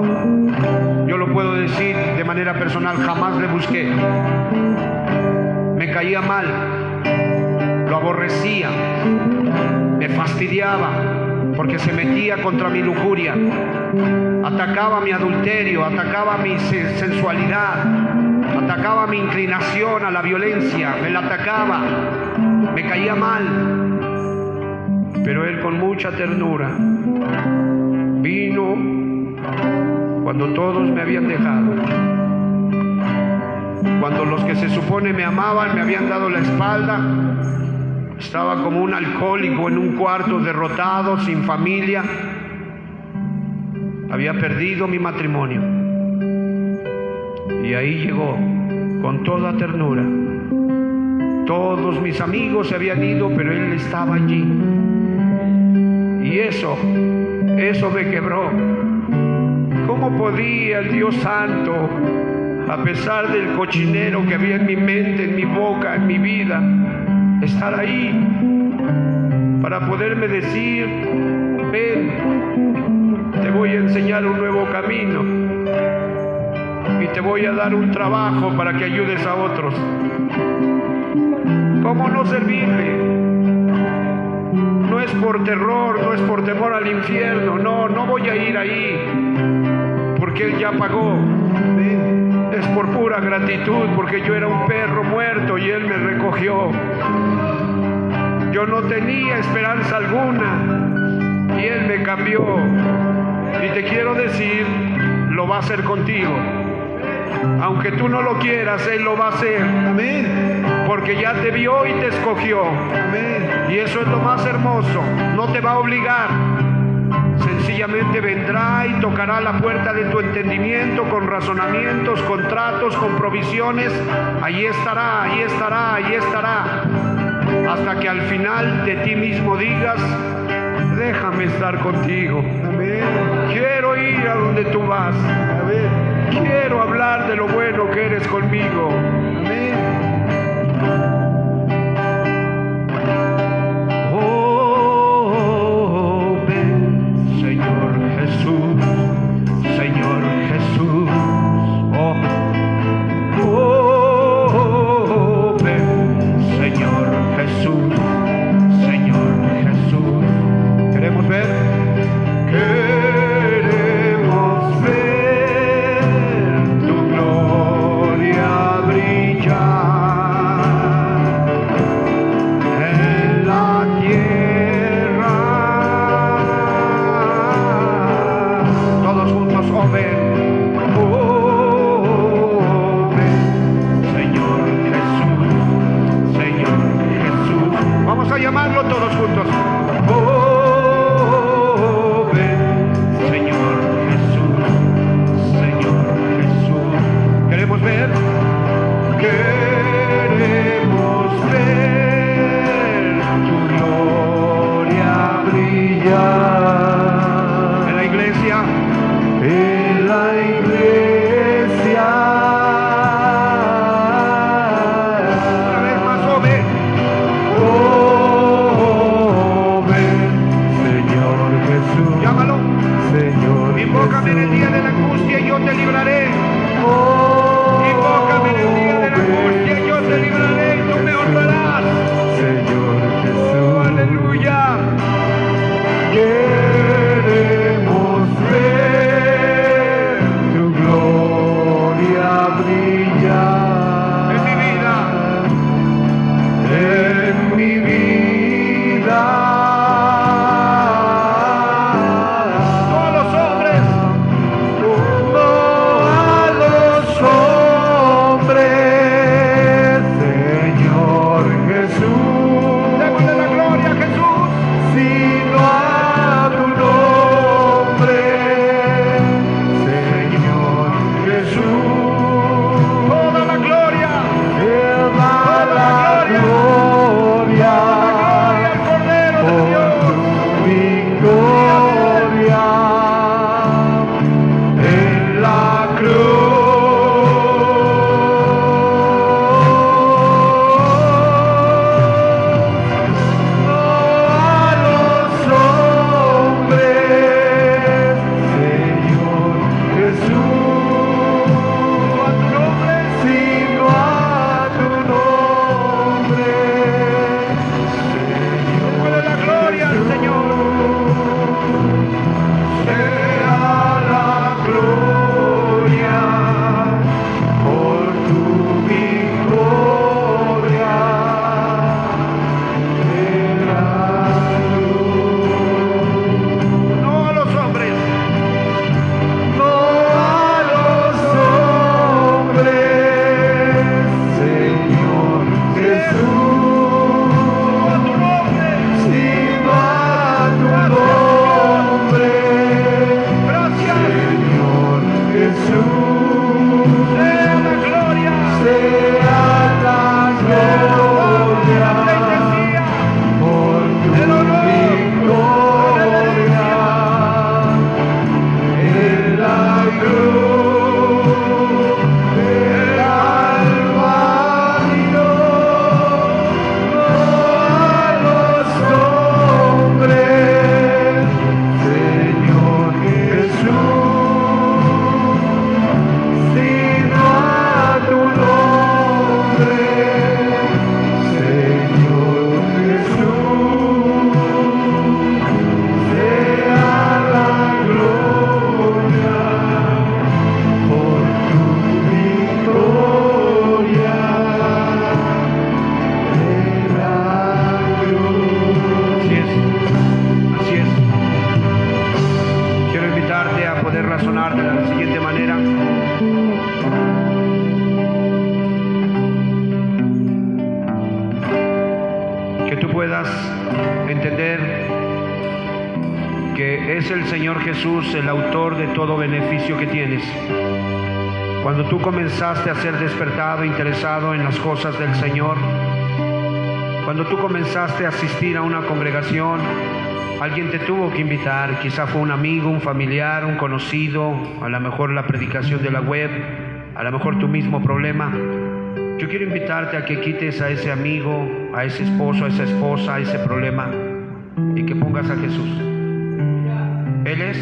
yo lo puedo decir de manera personal, jamás le busqué. Me caía mal, lo aborrecía, me fastidiaba, porque se metía contra mi lujuria, atacaba mi adulterio, atacaba mi sensualidad, atacaba mi inclinación a la violencia, me la atacaba, me caía mal. Pero Él con mucha ternura vino cuando todos me habían dejado, cuando los que se supone me amaban me habían dado la espalda. Estaba como un alcohólico en un cuarto, derrotado, sin familia. Había perdido mi matrimonio. Y ahí llegó, con toda ternura. Todos mis amigos se habían ido, pero Él estaba allí. Y eso me quebró. ¿Cómo podía el Dios Santo, a pesar del cochinero que había en mi mente, en mi boca, en mi vida, estar ahí para poderme decir: ven, te voy a enseñar un nuevo camino y te voy a dar un trabajo para que ayudes a otros? ¿Cómo no servirle? No es por terror, no es por temor al infierno, no voy a ir ahí porque Él ya pagó. Es por pura gratitud, porque yo era un perro muerto y Él me recogió. Yo no tenía esperanza alguna y Él me cambió. Y te quiero decir, lo va a hacer contigo. Aunque tú no lo quieras, Él lo va a hacer. Amén. Porque ya te vio y te escogió. Amén. Y eso es lo más hermoso. No te va a obligar. Sencillamente vendrá y tocará la puerta de tu entendimiento con razonamientos, con tratos, con provisiones. Ahí estará, ahí estará, ahí estará. Hasta que al final de ti mismo digas: déjame estar contigo. Amén. Quiero ir a donde tú vas. Amén. Quiero hablar de lo bueno que eres conmigo. Amén. Queremos ver tu gloria brillar. puedas entender que es el Señor Jesús el autor de todo beneficio que tienes. Cuando tú comenzaste a ser despertado, interesado en las cosas del Señor, cuando tú comenzaste a asistir a una congregación, alguien te tuvo que invitar, quizá fue un amigo, un familiar, un conocido, a lo mejor la predicación de la web, a lo mejor tu mismo problema. Yo quiero invitarte a que quites a ese amigo, a ese esposo, a esa esposa, a ese problema y que pongas a Jesús. Él es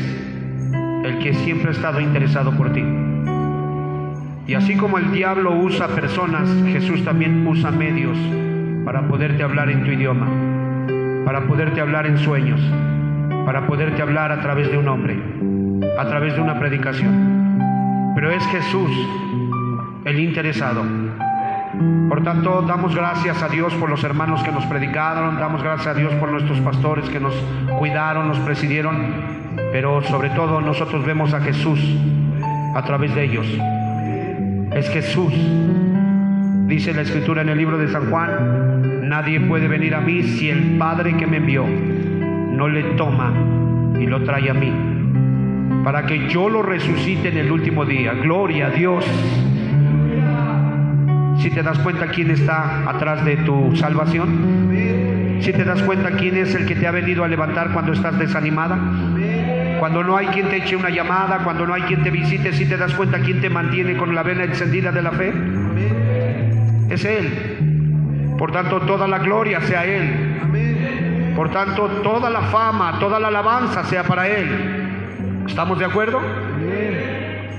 el que siempre ha estado interesado por ti. Y así como el diablo usa personas, Jesús también usa medios para poderte hablar en tu idioma, para poderte hablar en sueños, para poderte hablar a través de un hombre, a través de una predicación. Pero es Jesús el interesado. Por tanto, damos gracias a Dios por los hermanos que nos predicaron, damos gracias a Dios por nuestros pastores que nos cuidaron, nos presidieron, pero sobre todo nosotros vemos a Jesús a través de ellos. Es Jesús. Dice la Escritura en el libro de San Juan: nadie puede venir a mí si el Padre que me envió no le toma y lo trae a mí, para que yo lo resucite en el último día. Gloria a Dios. Si te das cuenta quién está atrás de tu salvación, si te das cuenta quién es el que te ha venido a levantar cuando estás desanimada, cuando no hay quien te eche una llamada, cuando no hay quien te visite, si te das cuenta quién te mantiene con la vela encendida de la fe, es Él. Por tanto, toda la gloria sea Él. Por tanto, toda la fama, toda la alabanza sea para Él. ¿Estamos de acuerdo?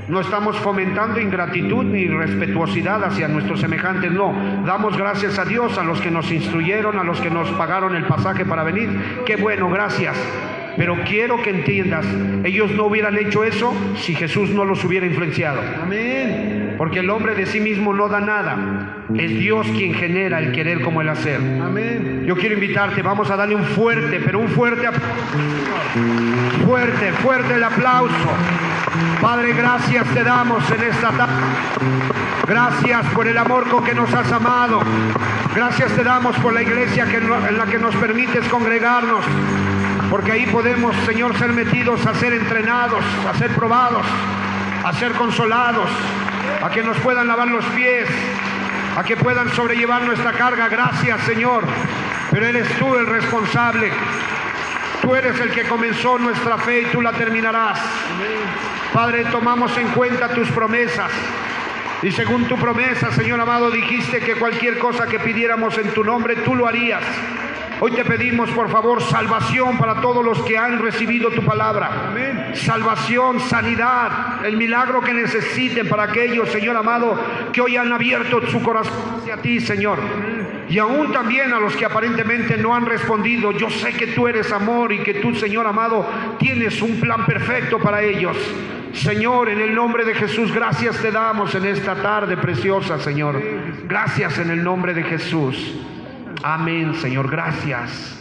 No estamos fomentando ingratitud ni irrespetuosidad hacia nuestros semejantes, no. Damos gracias a Dios, a los que nos instruyeron, a los que nos pagaron el pasaje para venir. Qué bueno, gracias. Pero quiero que entiendas, ellos no hubieran hecho eso si Jesús no los hubiera influenciado. Amén. Porque el hombre de sí mismo no da nada. Es Dios quien genera el querer como el hacer. Amén. Yo quiero invitarte, vamos a darle un fuerte, pero un fuerte el aplauso. Padre, gracias te damos en esta tarde. Gracias por el amor con que nos has amado. Gracias te damos por la iglesia en la que nos permites congregarnos. Porque ahí podemos, Señor, ser metidos a ser entrenados, a ser probados, a ser consolados, a que nos puedan lavar los pies, a que puedan sobrellevar nuestra carga. Gracias, Señor. Pero eres tú el responsable. Tú eres el que comenzó nuestra fe y tú la terminarás. Padre, tomamos en cuenta tus promesas. Y según tu promesa, Señor amado, dijiste que cualquier cosa que pidiéramos en tu nombre, tú lo harías. Hoy te pedimos, por favor, salvación para todos los que han recibido tu palabra. Amén. Salvación, sanidad, el milagro que necesiten para aquellos, Señor amado, que hoy han abierto su corazón hacia ti, Señor. Y aún también a los que aparentemente no han respondido. Yo sé que tú eres amor y que tú, Señor amado, tienes un plan perfecto para ellos. Señor, en el nombre de Jesús, gracias te damos en esta tarde preciosa, Señor. Gracias en el nombre de Jesús. Amén, Señor, gracias.